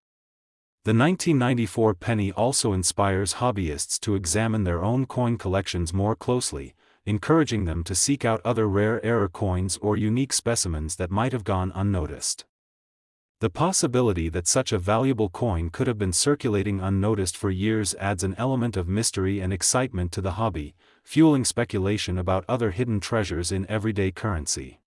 The 1994 penny also inspires hobbyists to examine their own coin collections more closely, encouraging them to seek out other rare error coins or unique specimens that might have gone unnoticed. The possibility that such a valuable coin could have been circulating unnoticed for years adds an element of mystery and excitement to the hobby, fueling speculation about other hidden treasures in everyday currency.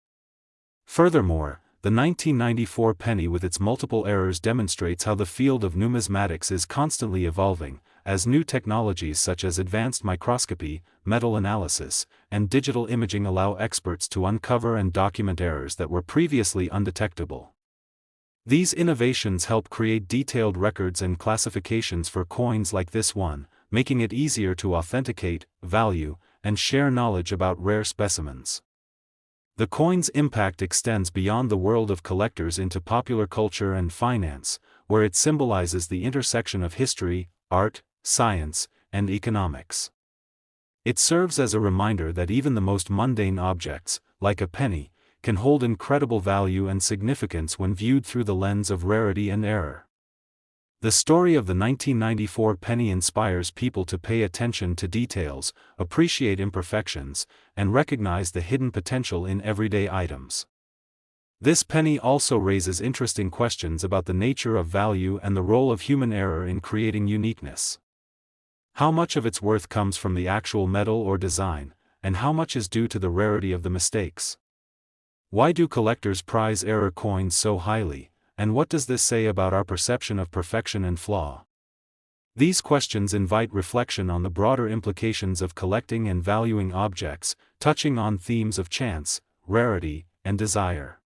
Furthermore, the 1994 penny with its multiple errors demonstrates how the field of numismatics is constantly evolving, as new technologies such as advanced microscopy, metal analysis, and digital imaging allow experts to uncover and document errors that were previously undetectable. These innovations help create detailed records and classifications for coins like this one, making it easier to authenticate, value, and share knowledge about rare specimens. The coin's impact extends beyond the world of collectors into popular culture and finance, where it symbolizes the intersection of history, art, science, and economics. It serves as a reminder that even the most mundane objects, like a penny, can hold incredible value and significance when viewed through the lens of rarity and error. The story of the 1994 penny inspires people to pay attention to details, appreciate imperfections, and recognize the hidden potential in everyday items. This penny also raises interesting questions about the nature of value and the role of human error in creating uniqueness. How much of its worth comes from the actual metal or design, and how much is due to the rarity of the mistakes? Why do collectors prize error coins so highly, and what does this say about our perception of perfection and flaw? These questions invite reflection on the broader implications of collecting and valuing objects, touching on themes of chance, rarity, and desire.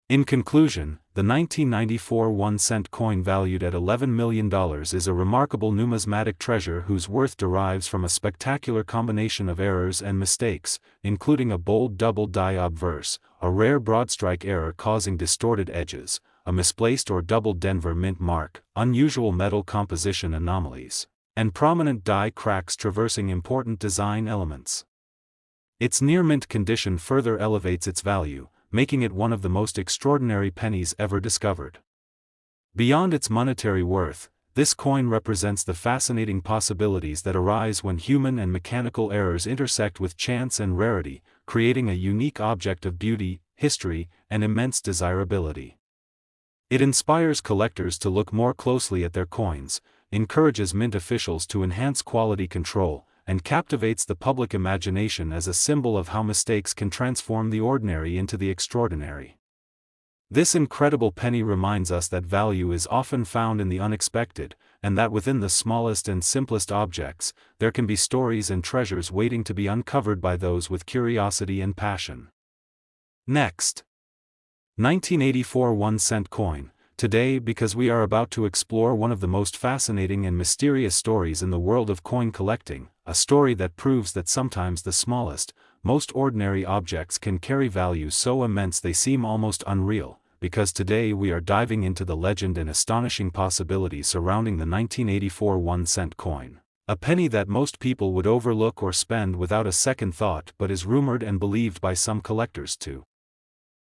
In conclusion, the 1994 1-cent coin valued at $11 million is a remarkable numismatic treasure whose worth derives from a spectacular combination of errors and mistakes, including a bold double die obverse, a rare broadstrike error causing distorted edges, a misplaced or double Denver mint mark, unusual metal composition anomalies, and prominent die cracks traversing important design elements. Its near-mint condition further elevates its value, making it one of the most extraordinary pennies ever discovered. Beyond its monetary worth, this coin represents the fascinating possibilities that arise when human and mechanical errors intersect with chance and rarity, creating a unique object of beauty, history, and immense desirability. It inspires collectors to look more closely at their coins, encourages mint officials to enhance quality control, and captivates the public imagination as a symbol of how mistakes can transform the ordinary into the extraordinary. This incredible penny reminds us that value is often found in the unexpected, and that within the smallest and simplest objects, there can be stories and treasures waiting to be uncovered by those with curiosity and passion. Next. 1984 1-cent coin. Today, because we are about to explore one of the most fascinating and mysterious stories in the world of coin collecting, a story that proves that sometimes the smallest, most ordinary objects can carry value so immense they seem almost unreal, because today we are diving into the legend and astonishing possibilities surrounding the 1984 1-cent coin, a penny that most people would overlook or spend without a second thought but is rumored and believed by some collectors to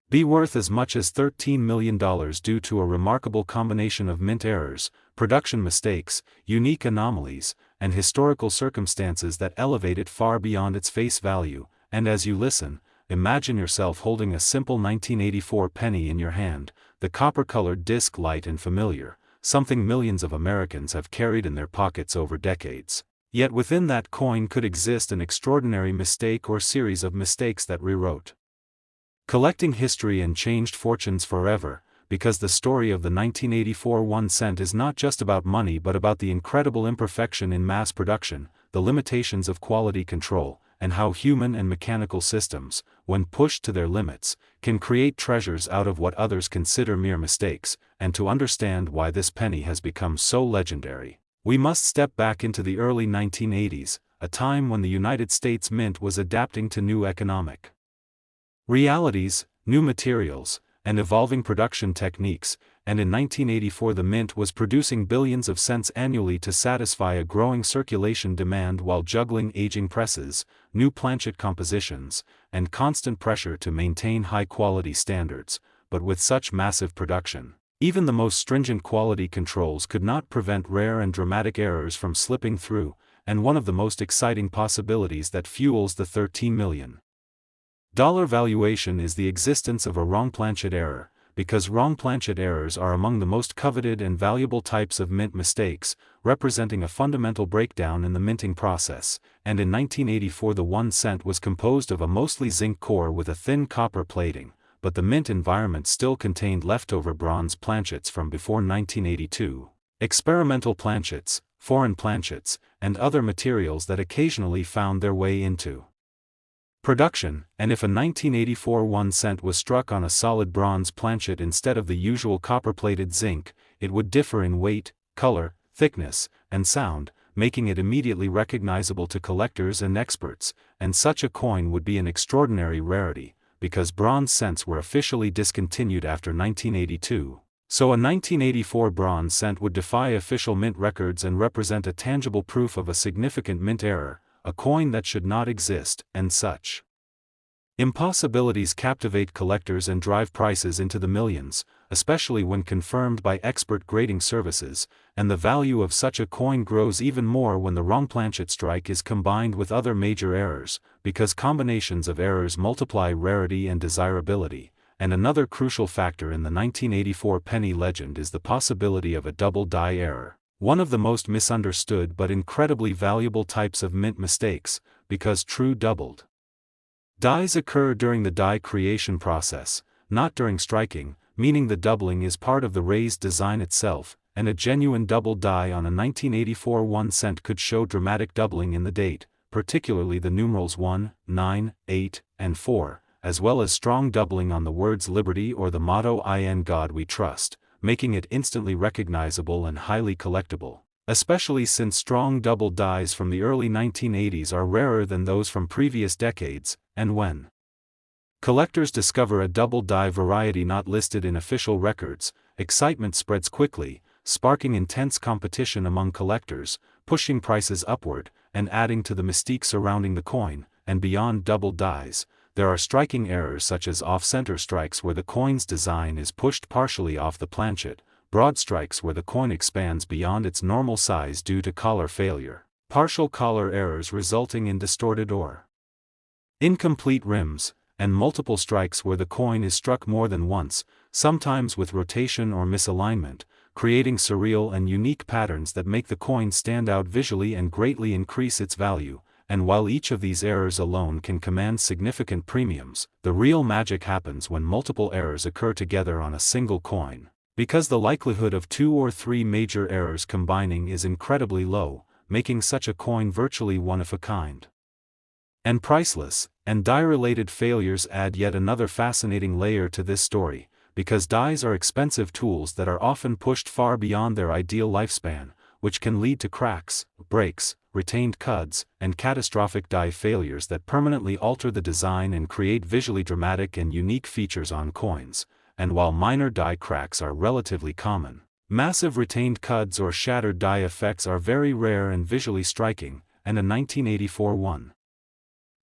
be worth as much as $13 million due to a remarkable combination of mint errors, production mistakes, unique anomalies, and historical circumstances that elevate it far beyond its face value. And as you listen, imagine yourself holding a simple 1984 penny in your hand, the copper-colored disc light and familiar, something millions of Americans have carried in their pockets over decades. Yet within that coin could exist an extraordinary mistake or series of mistakes that rewrote collecting history and changed fortunes forever, because the story of the 1984 1-cent is not just about money but about the incredible imperfection in mass production, the limitations of quality control, and how human and mechanical systems, when pushed to their limits, can create treasures out of what others consider mere mistakes. And to understand why this penny has become so legendary, we must step back into the early 1980s, a time when the United States Mint was adapting to new economic realities, new materials, and evolving production techniques, and in 1984 the Mint was producing billions of cents annually to satisfy a growing circulation demand while juggling aging presses, new planchet compositions, and constant pressure to maintain high-quality standards. But with such massive production, even the most stringent quality controls could not prevent rare and dramatic errors from slipping through, and one of the most exciting possibilities that fuels the $13 million valuation is the existence of a wrong planchet error, because wrong planchet errors are among the most coveted and valuable types of mint mistakes, representing a fundamental breakdown in the minting process. And in 1984 the 1-cent was composed of a mostly zinc core with a thin copper plating, but the mint environment still contained leftover bronze planchets from before 1982, experimental planchets, foreign planchets, and other materials that occasionally found their way into production. And if a 1984 1-cent was struck on a solid bronze planchet instead of the usual copper-plated zinc, it would differ in weight, color, thickness, and sound, making it immediately recognizable to collectors and experts. And such a coin would be an extraordinary rarity, because bronze cents were officially discontinued after 1982. So a 1984 bronze cent would defy official mint records and represent a tangible proof of a significant mint error, a coin that should not exist. And such impossibilities captivate collectors and drive prices into the millions, especially when confirmed by expert grading services, and the value of such a coin grows even more when the wrong planchet strike is combined with other major errors, because combinations of errors multiply rarity and desirability. And another crucial factor in the 1984 penny legend is the possibility of a double die error, one of the most misunderstood but incredibly valuable types of mint mistakes, because true doubled Dies occur during the die creation process, not during striking, meaning the doubling is part of the raised design itself, and a genuine double die on a 1984 1 cent could show dramatic doubling in the date, particularly the numerals 1, 9, 8, and 4, as well as strong doubling on the words Liberty or the motto "In God We Trust," making it instantly recognizable and highly collectible, especially since strong double dies from the early 1980s are rarer than those from previous decades, and when collectors discover a double die variety not listed in official records, excitement spreads quickly, sparking intense competition among collectors, pushing prices upward, and adding to the mystique surrounding the coin. And beyond double dies, there are striking errors such as off-center strikes where the coin's design is pushed partially off the planchet, broad strikes where the coin expands beyond its normal size due to collar failure, partial collar errors resulting in distorted or incomplete rims, and multiple strikes where the coin is struck more than once, sometimes with rotation or misalignment, creating surreal and unique patterns that make the coin stand out visually and greatly increase its value. And while each of these errors alone can command significant premiums, the real magic happens when multiple errors occur together on a single coin, because the likelihood of 2 or 3 major errors combining is incredibly low, making such a coin virtually one of a kind and priceless. And die-related failures add yet another fascinating layer to this story, because dies are expensive tools that are often pushed far beyond their ideal lifespan, which can lead to cracks, breaks, retained cuds, and catastrophic die failures that permanently alter the design and create visually dramatic and unique features on coins. And while minor die cracks are relatively common, massive retained cuds or shattered die effects are very rare and visually striking, and a 1984 1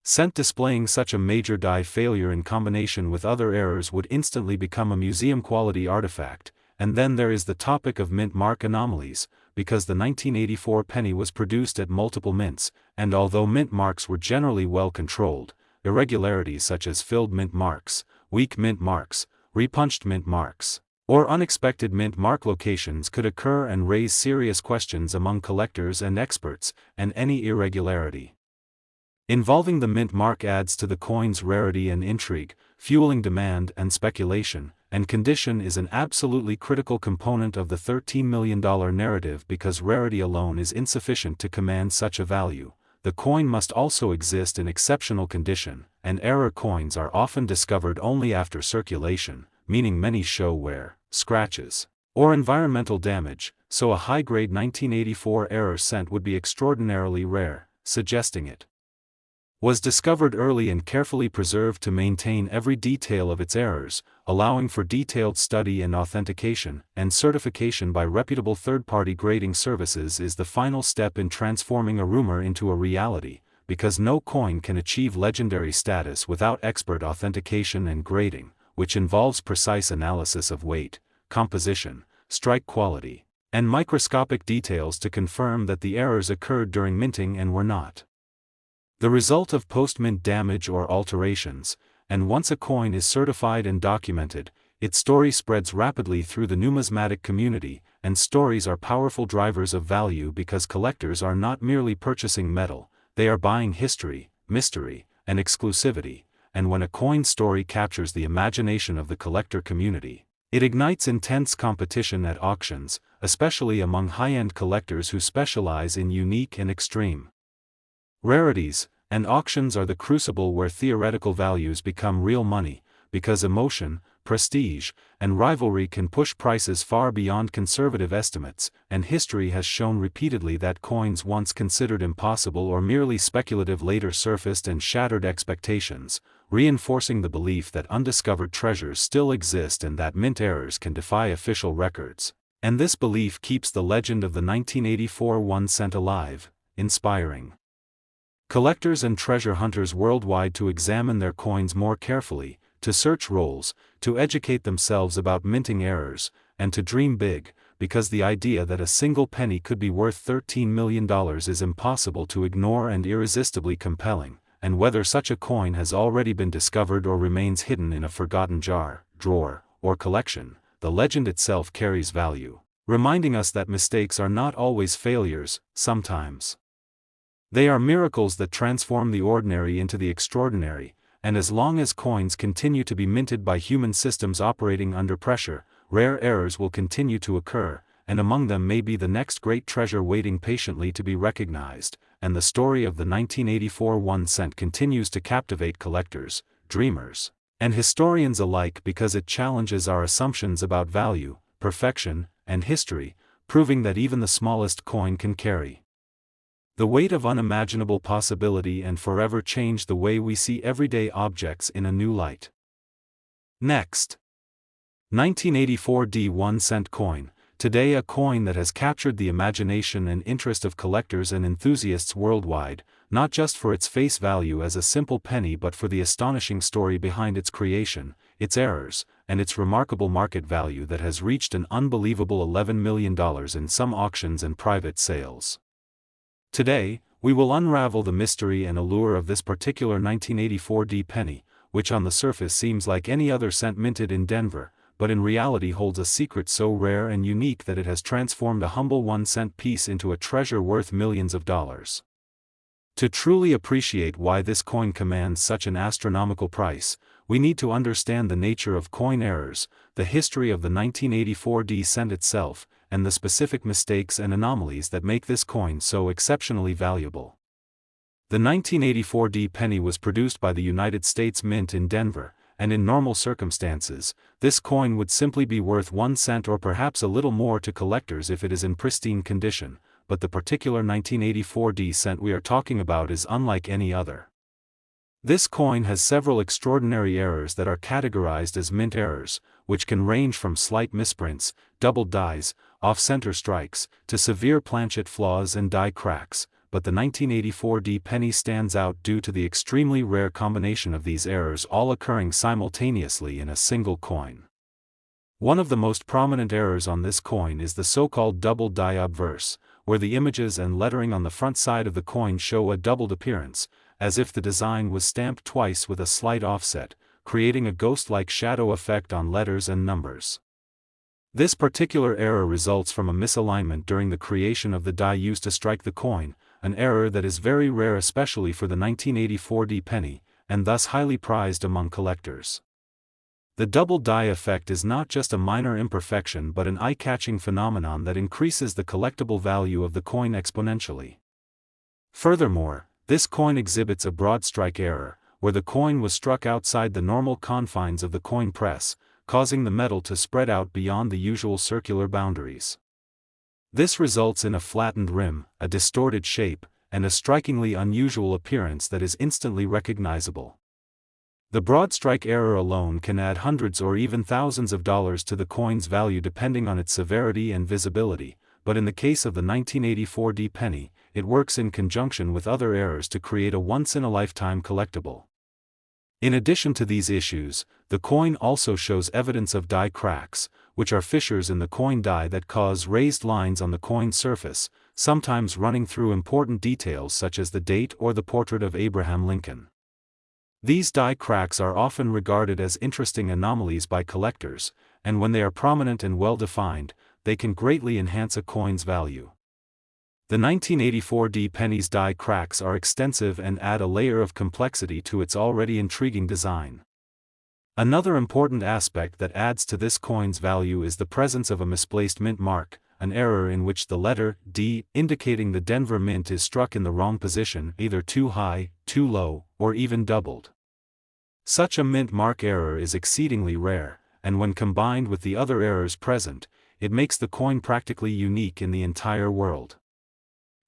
cent displaying such a major die failure in combination with other errors would instantly become a museum-quality artifact. And then there is the topic of mint mark anomalies, because the 1984 penny was produced at multiple mints, and although mint marks were generally well controlled, irregularities such as filled mint marks, weak mint marks, repunched mint marks, or unexpected mint mark locations could occur and raise serious questions among collectors and experts. And any irregularity involving the mint mark adds to the coin's rarity and intrigue, fueling demand and speculation. And condition is an absolutely critical component of the $13 million narrative, because rarity alone is insufficient to command such a value. The coin must also exist in exceptional condition, and error coins are often discovered only after circulation, meaning many show wear, scratches, or environmental damage, so a high-grade 1984 error cent would be extraordinarily rare, suggesting it was discovered early and carefully preserved to maintain every detail of its errors, allowing for detailed study and authentication. And certification by reputable third-party grading services is the final step in transforming a rumor into a reality, because no coin can achieve legendary status without expert authentication and grading, which involves precise analysis of weight, composition, strike quality, and microscopic details to confirm that the errors occurred during minting and were not the result of post-mint damage or alterations. And once a coin is certified and documented, its story spreads rapidly through the numismatic community. And stories are powerful drivers of value, because collectors are not merely purchasing metal, they are buying history, mystery, and exclusivity. And when a coin story captures the imagination of the collector community, it ignites intense competition at auctions, especially among high-end collectors who specialize in unique and extreme rarities. And auctions are the crucible where theoretical values become real money, because emotion, prestige, and rivalry can push prices far beyond conservative estimates. And history has shown repeatedly that coins once considered impossible or merely speculative later surfaced and shattered expectations, reinforcing the belief that undiscovered treasures still exist and that mint errors can defy official records. And this belief keeps the legend of the 1984 1 cent alive, inspiring collectors and treasure hunters worldwide to examine their coins more carefully, to search rolls, to educate themselves about minting errors, and to dream big, because the idea that a single penny could be worth $13 million is impossible to ignore and irresistibly compelling. And whether such a coin has already been discovered or remains hidden in a forgotten jar, drawer, or collection, the legend itself carries value, reminding us that mistakes are not always failures. Sometimes they are miracles that transform the ordinary into the extraordinary. and as long as coins continue to be minted by human systems operating under pressure, rare errors will continue to occur, and among them may be the next great treasure waiting patiently to be recognized, and the story of the 1984 1 cent continues to captivate collectors, dreamers, and historians alike because it challenges our assumptions about value, perfection, and history, proving that even the smallest coin can carry the weight of unimaginable possibility and forever change the way we see everyday objects in a new light. Next, 1984 1 cent coin. Today a coin that has captured the imagination and interest of collectors and enthusiasts worldwide, not just for its face value as a simple penny but for the astonishing story behind its creation, its errors, and its remarkable market value that has reached an unbelievable $11 million in some auctions and private sales. Today, we will unravel the mystery and allure of this particular 1984 penny, which on the surface seems like any other cent minted in Denver, but in reality holds a secret so rare and unique that it has transformed a humble 1 cent piece into a treasure worth millions of dollars. To truly appreciate why this coin commands such an astronomical price, we need to understand the nature of coin errors, the history of the 1984 cent itself, and the specific mistakes and anomalies that make this coin so exceptionally valuable. The 1984 penny was produced by the United States Mint in Denver, and in normal circumstances, this coin would simply be worth 1 cent or perhaps a little more to collectors if it is in pristine condition, but the particular 1984 cent we are talking about is unlike any other. This coin has several extraordinary errors that are categorized as mint errors, which can range from slight misprints, doubled dies, off-center strikes, to severe planchet flaws and die cracks, but the 1984 penny stands out due to the extremely rare combination of these errors all occurring simultaneously in a single coin. One of the most prominent errors on this coin is the so-called double die obverse, where the images and lettering on the front side of the coin show a doubled appearance, as if the design was stamped twice with a slight offset, creating a ghost-like shadow effect on letters and numbers. This particular error results from a misalignment during the creation of the die used to strike the coin, an error that is very rare especially for the 1984 penny, and thus highly prized among collectors. The double die effect is not just a minor imperfection but an eye-catching phenomenon that increases the collectible value of the coin exponentially. Furthermore, this coin exhibits a broad strike error, where the coin was struck outside the normal confines of the coin press, causing the metal to spread out beyond the usual circular boundaries. This results in a flattened rim, a distorted shape, and a strikingly unusual appearance that is instantly recognizable. The broad strike error alone can add hundreds or even thousands of dollars to the coin's value depending on its severity and visibility, but in the case of the 1984 penny, it works in conjunction with other errors to create a once-in-a-lifetime collectible. In addition to these issues, the coin also shows evidence of die cracks, which are fissures in the coin die that cause raised lines on the coin surface, sometimes running through important details such as the date or the portrait of Abraham Lincoln. These die cracks are often regarded as interesting anomalies by collectors, and when they are prominent and well-defined, they can greatly enhance a coin's value. The 1984 penny's die cracks are extensive and add a layer of complexity to its already intriguing design. Another important aspect that adds to this coin's value is the presence of a misplaced mint mark, an error in which the letter D indicating the Denver Mint is struck in the wrong position, either too high, too low, or even doubled. Such a mint mark error is exceedingly rare, and when combined with the other errors present, it makes the coin practically unique in the entire world.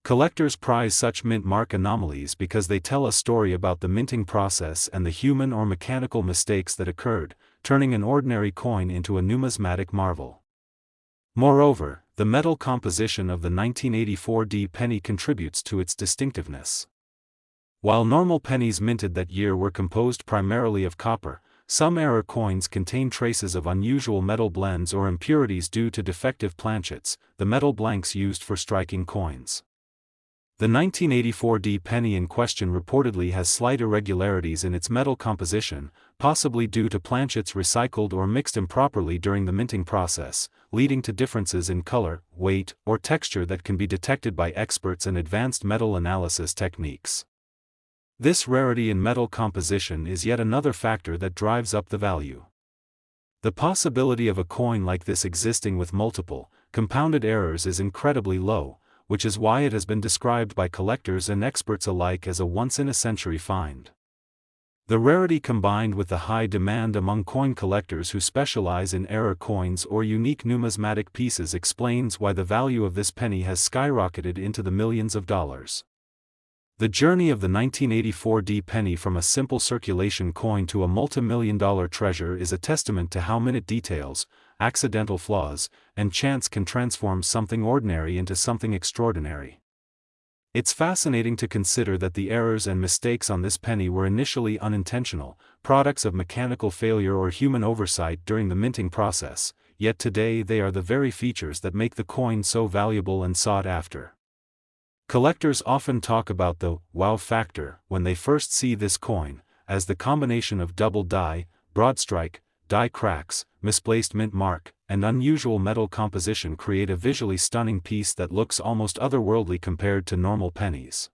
Collectors prize such mint mark anomalies because they tell a story about the minting process and the human or mechanical mistakes that occurred, turning an ordinary coin into a numismatic marvel. Moreover, the metal composition of the 1984 penny contributes to its distinctiveness. While normal pennies minted that year were composed primarily of copper, some error coins contain traces of unusual metal blends or impurities due to defective planchets, the metal blanks used for striking coins. The 1984 penny in question reportedly has slight irregularities in its metal composition, possibly due to planchets recycled or mixed improperly during the minting process, leading to differences in color, weight, or texture that can be detected by experts and advanced metal analysis techniques. This rarity in metal composition is yet another factor that drives up the value. The possibility of a coin like this existing with multiple, compounded errors is incredibly low, which is why it has been described by collectors and experts alike as a once-in-a-century find. The rarity combined with the high demand among coin collectors who specialize in error coins or unique numismatic pieces explains why the value of this penny has skyrocketed into the millions of dollars. The journey of the 1984 D penny from a simple circulation coin to a multi-million-dollar treasure is a testament to how minute details, accidental flaws, and chance can transform something ordinary into something extraordinary. It's fascinating to consider that the errors and mistakes on this penny were initially unintentional, products of mechanical failure or human oversight during the minting process, yet today they are the very features that make the coin so valuable and sought after. Collectors often talk about the wow factor when they first see this coin, as the combination of double die, broad strike, die cracks, misplaced mint mark, and unusual metal composition create a visually stunning piece that looks almost otherworldly compared to normal pennies.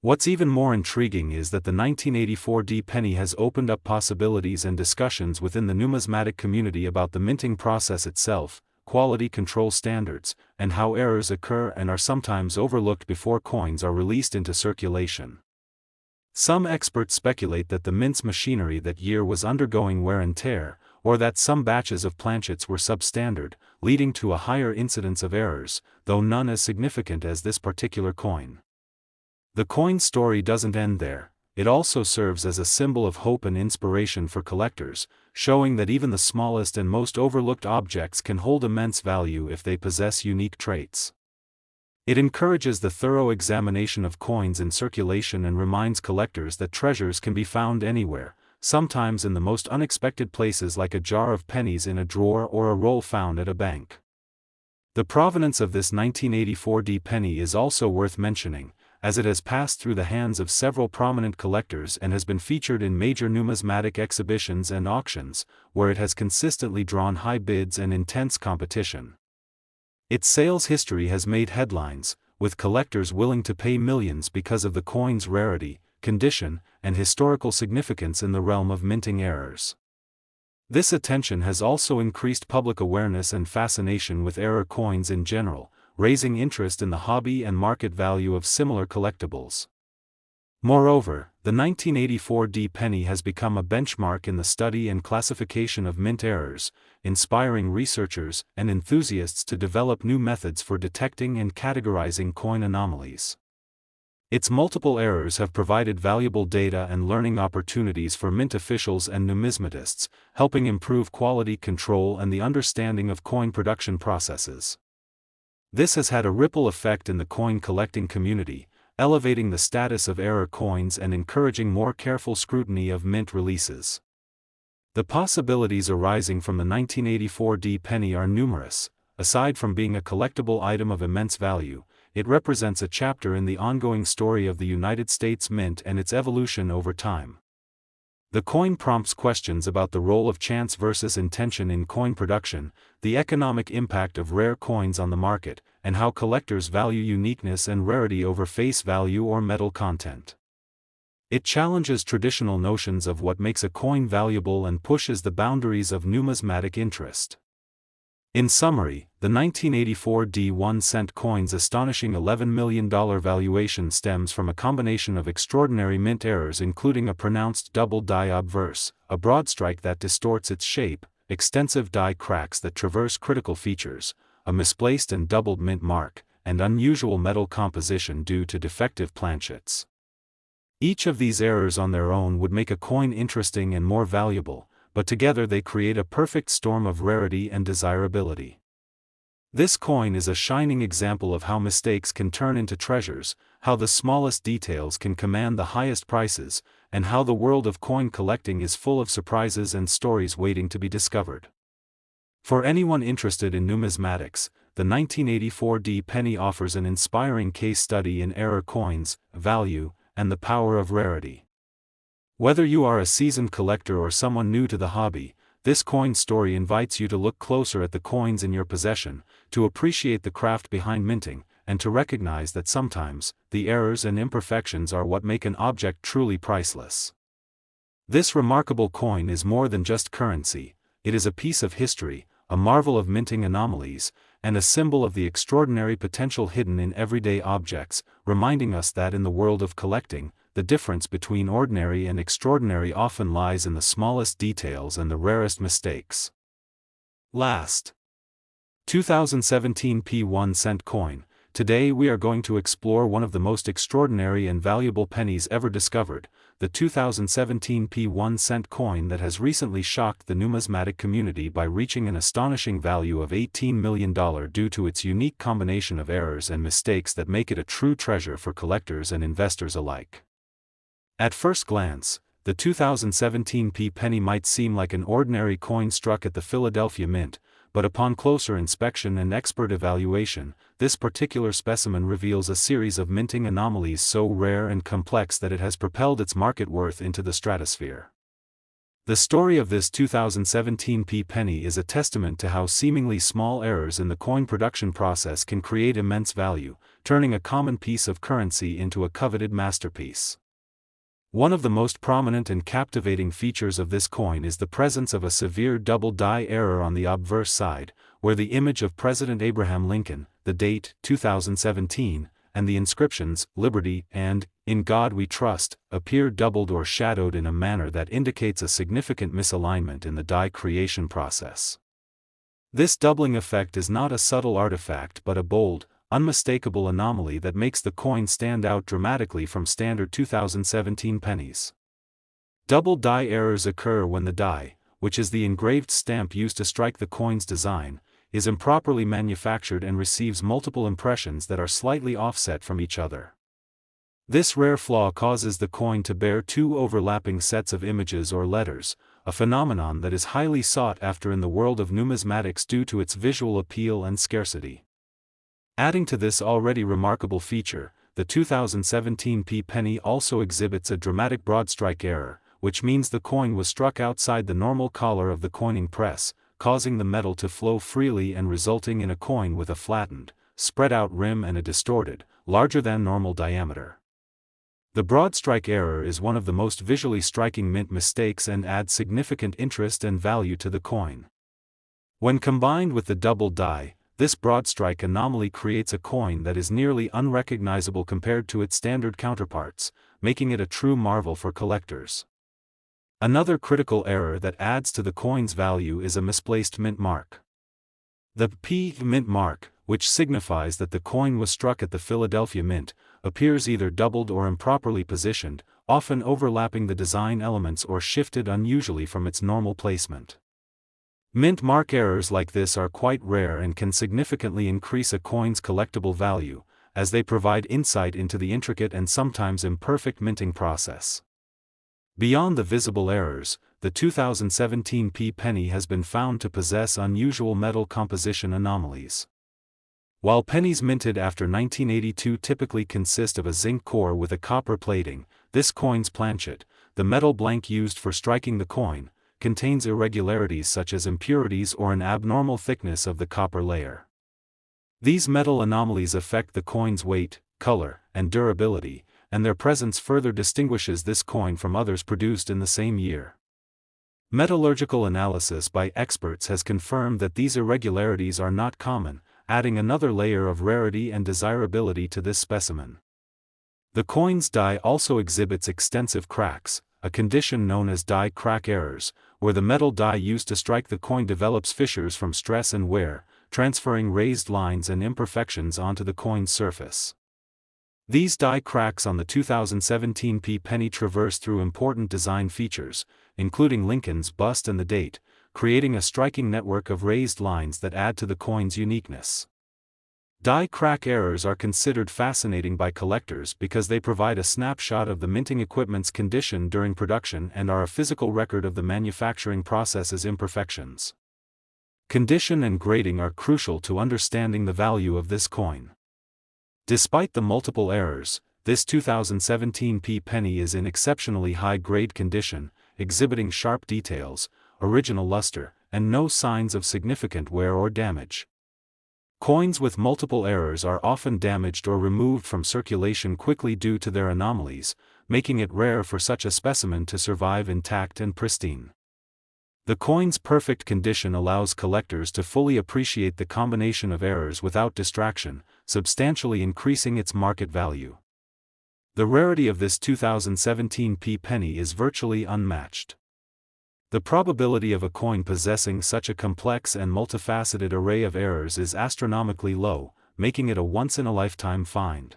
What's even more intriguing is that the 1984 D penny has opened up possibilities and discussions within the numismatic community about the minting process itself, quality control standards, and how errors occur and are sometimes overlooked before coins are released into circulation. Some experts speculate that the mint's machinery that year was undergoing wear and tear, or that some batches of planchets were substandard, leading to a higher incidence of errors, though none as significant as this particular coin. The coin story doesn't end there. It also serves as a symbol of hope and inspiration for collectors, showing that even the smallest and most overlooked objects can hold immense value if they possess unique traits. It encourages the thorough examination of coins in circulation and reminds collectors that treasures can be found anywhere, sometimes in the most unexpected places like a jar of pennies in a drawer or a roll found at a bank. The provenance of this 1984 D penny is also worth mentioning, as it has passed through the hands of several prominent collectors and has been featured in major numismatic exhibitions and auctions, where it has consistently drawn high bids and intense competition. Its sales history has made headlines, with collectors willing to pay millions because of the coin's rarity, condition, and historical significance in the realm of minting errors. This attention has also increased public awareness and fascination with error coins in general, raising interest in the hobby and market value of similar collectibles. Moreover, the 1984 D penny has become a benchmark in the study and classification of mint errors, inspiring researchers and enthusiasts to develop new methods for detecting and categorizing coin anomalies. Its multiple errors have provided valuable data and learning opportunities for mint officials and numismatists, helping improve quality control and the understanding of coin production processes. This has had a ripple effect in the coin collecting community, elevating the status of error coins and encouraging more careful scrutiny of mint releases. The possibilities arising from the 1984 D penny are numerous. Aside from being a collectible item of immense value, it represents a chapter in the ongoing story of the United States Mint and its evolution over time. The coin prompts questions about the role of chance versus intention in coin production, the economic impact of rare coins on the market, and how collectors value uniqueness and rarity over face value or metal content. It challenges traditional notions of what makes a coin valuable and pushes the boundaries of numismatic interest. In summary, the 1984 D 1-cent coin's astonishing $11 million valuation stems from a combination of extraordinary mint errors including a pronounced double die obverse, a broad strike that distorts its shape, extensive die cracks that traverse critical features, a misplaced and doubled mint mark, and unusual metal composition due to defective planchets. Each of these errors on their own would make a coin interesting and more valuable, but together they create a perfect storm of rarity and desirability. This coin is a shining example of how mistakes can turn into treasures, how the smallest details can command the highest prices, and how the world of coin collecting is full of surprises and stories waiting to be discovered. For anyone interested in numismatics, the 1984 D penny offers an inspiring case study in error coins, value, and the power of rarity. Whether you are a seasoned collector or someone new to the hobby, this coin story invites you to look closer at the coins in your possession, to appreciate the craft behind minting, and to recognize that sometimes, the errors and imperfections are what make an object truly priceless. This remarkable coin is more than just currency, it is a piece of history, a marvel of minting anomalies, and a symbol of the extraordinary potential hidden in everyday objects, reminding us that in the world of collecting, the difference between ordinary and extraordinary often lies in the smallest details and the rarest mistakes. Last. 2017 P1 coin. Today we are going to explore one of the most extraordinary and valuable pennies ever discovered, the 2017 P1 coin that has recently shocked the numismatic community by reaching an astonishing value of $18 million due to its unique combination of errors and mistakes that make it a true treasure for collectors and investors alike. At first glance, the 2017 P penny might seem like an ordinary coin struck at the Philadelphia Mint, but upon closer inspection and expert evaluation, this particular specimen reveals a series of minting anomalies so rare and complex that it has propelled its market worth into the stratosphere. The story of this 2017 P penny is a testament to how seemingly small errors in the coin production process can create immense value, turning a common piece of currency into a coveted masterpiece. One of the most prominent and captivating features of this coin is the presence of a severe double die error on the obverse side, where the image of President Abraham Lincoln, the date, 2017, and the inscriptions, Liberty and, In God We Trust, appear doubled or shadowed in a manner that indicates a significant misalignment in the die creation process. This doubling effect is not a subtle artifact but a bold, unmistakable anomaly that makes the coin stand out dramatically from standard 2017 pennies. Double die errors occur when the die, which is the engraved stamp used to strike the coin's design, is improperly manufactured and receives multiple impressions that are slightly offset from each other. This rare flaw causes the coin to bear two overlapping sets of images or letters, a phenomenon that is highly sought after in the world of numismatics due to its visual appeal and scarcity. Adding to this already remarkable feature, the 2017 P penny also exhibits a dramatic broadstrike error, which means the coin was struck outside the normal collar of the coining press, causing the metal to flow freely and resulting in a coin with a flattened, spread-out rim and a distorted, larger than normal diameter. The broadstrike error is one of the most visually striking mint mistakes and adds significant interest and value to the coin. When combined with the double die, this broadstrike anomaly creates a coin that is nearly unrecognizable compared to its standard counterparts, making it a true marvel for collectors. Another critical error that adds to the coin's value is a misplaced mint mark. The P mint mark, which signifies that the coin was struck at the Philadelphia Mint, appears either doubled or improperly positioned, often overlapping the design elements or shifted unusually from its normal placement. Mint mark errors like this are quite rare and can significantly increase a coin's collectible value, as they provide insight into the intricate and sometimes imperfect minting process. Beyond the visible errors, the 2017 P penny has been found to possess unusual metal composition anomalies. While pennies minted after 1982 typically consist of a zinc core with a copper plating, this coin's planchet, the metal blank used for striking the coin, contains irregularities such as impurities or an abnormal thickness of the copper layer. These metal anomalies affect the coin's weight, color, and durability, and their presence further distinguishes this coin from others produced in the same year. Metallurgical analysis by experts has confirmed that these irregularities are not common, adding another layer of rarity and desirability to this specimen. The coin's die also exhibits extensive cracks, a condition known as die crack errors, where the metal die used to strike the coin develops fissures from stress and wear, transferring raised lines and imperfections onto the coin's surface. These die cracks on the 2017 P penny traverse through important design features, including Lincoln's bust and the date, creating a striking network of raised lines that add to the coin's uniqueness. Die crack errors are considered fascinating by collectors because they provide a snapshot of the minting equipment's condition during production and are a physical record of the manufacturing process's imperfections. Condition and grading are crucial to understanding the value of this coin. Despite the multiple errors, this 2017 P penny is in exceptionally high-grade condition, exhibiting sharp details, original luster, and no signs of significant wear or damage. Coins with multiple errors are often damaged or removed from circulation quickly due to their anomalies, making it rare for such a specimen to survive intact and pristine. The coin's perfect condition allows collectors to fully appreciate the combination of errors without distraction, substantially increasing its market value. The rarity of this 2017 P penny is virtually unmatched. The probability of a coin possessing such a complex and multifaceted array of errors is astronomically low, making it a once-in-a-lifetime find.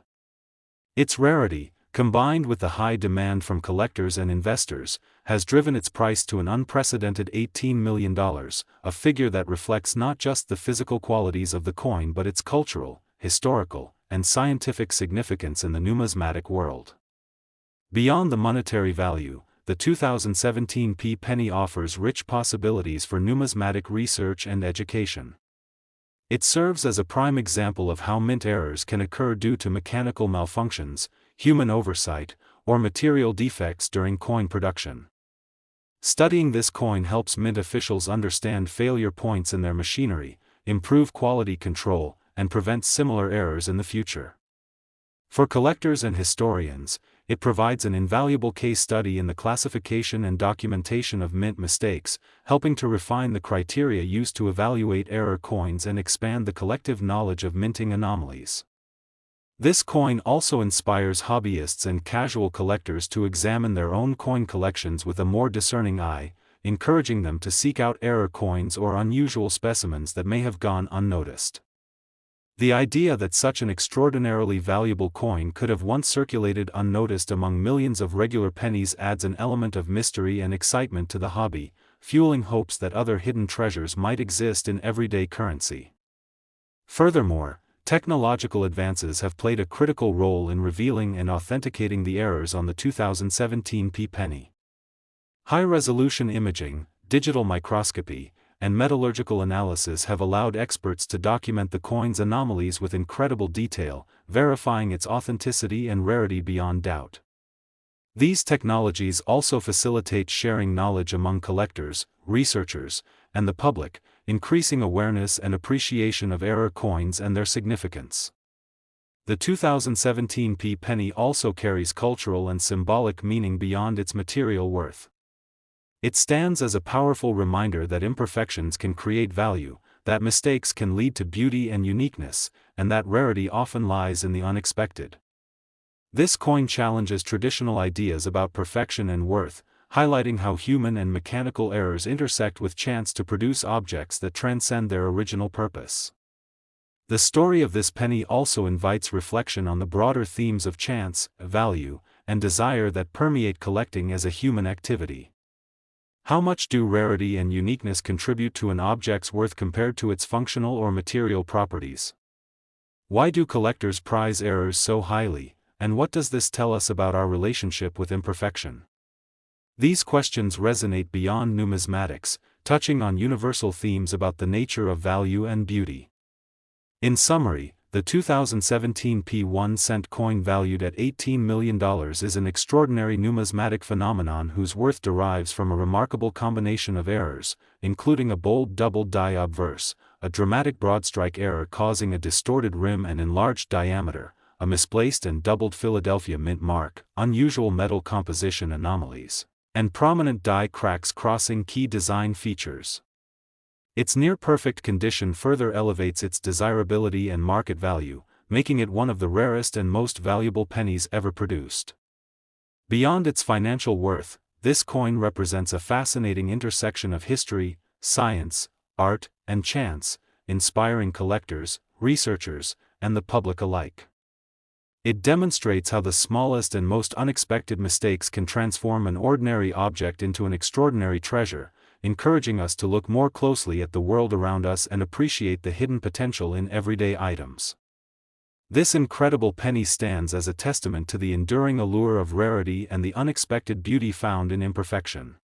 Its rarity, combined with the high demand from collectors and investors, has driven its price to an unprecedented $18 million, a figure that reflects not just the physical qualities of the coin but its cultural, historical, and scientific significance in the numismatic world. Beyond the monetary value, the 2017 P penny offers rich possibilities for numismatic research and education. It serves as a prime example of how mint errors can occur due to mechanical malfunctions, human oversight, or material defects during coin production. Studying this coin helps mint officials understand failure points in their machinery, improve quality control, and prevent similar errors in the future. For collectors and historians, it provides an invaluable case study in the classification and documentation of mint mistakes, helping to refine the criteria used to evaluate error coins and expand the collective knowledge of minting anomalies. This coin also inspires hobbyists and casual collectors to examine their own coin collections with a more discerning eye, encouraging them to seek out error coins or unusual specimens that may have gone unnoticed. The idea that such an extraordinarily valuable coin could have once circulated unnoticed among millions of regular pennies adds an element of mystery and excitement to the hobby, fueling hopes that other hidden treasures might exist in everyday currency. Furthermore, technological advances have played a critical role in revealing and authenticating the errors on the 2017 P penny. High-resolution imaging, digital microscopy, and metallurgical analysis have allowed experts to document the coin's anomalies with incredible detail, verifying its authenticity and rarity beyond doubt. These technologies also facilitate sharing knowledge among collectors, researchers, and the public, increasing awareness and appreciation of error coins and their significance. The 2017 P penny also carries cultural and symbolic meaning beyond its material worth. It stands as a powerful reminder that imperfections can create value, that mistakes can lead to beauty and uniqueness, and that rarity often lies in the unexpected. This coin challenges traditional ideas about perfection and worth, highlighting how human and mechanical errors intersect with chance to produce objects that transcend their original purpose. The story of this penny also invites reflection on the broader themes of chance, value, and desire that permeate collecting as a human activity. How much do rarity and uniqueness contribute to an object's worth compared to its functional or material properties? Why do collectors prize errors so highly, and what does this tell us about our relationship with imperfection? These questions resonate beyond numismatics, touching on universal themes about the nature of value and beauty. In summary, the 2017 P 1-cent coin valued at $18 million is an extraordinary numismatic phenomenon whose worth derives from a remarkable combination of errors, including a bold doubled die obverse, a dramatic broadstrike error causing a distorted rim and enlarged diameter, a misplaced and doubled Philadelphia mint mark, unusual metal composition anomalies, and prominent die cracks crossing key design features. Its near-perfect condition further elevates its desirability and market value, making it one of the rarest and most valuable pennies ever produced. Beyond its financial worth, this coin represents a fascinating intersection of history, science, art, and chance, inspiring collectors, researchers, and the public alike. It demonstrates how the smallest and most unexpected mistakes can transform an ordinary object into an extraordinary treasure, encouraging us to look more closely at the world around us and appreciate the hidden potential in everyday items. This incredible penny stands as a testament to the enduring allure of rarity and the unexpected beauty found in imperfection.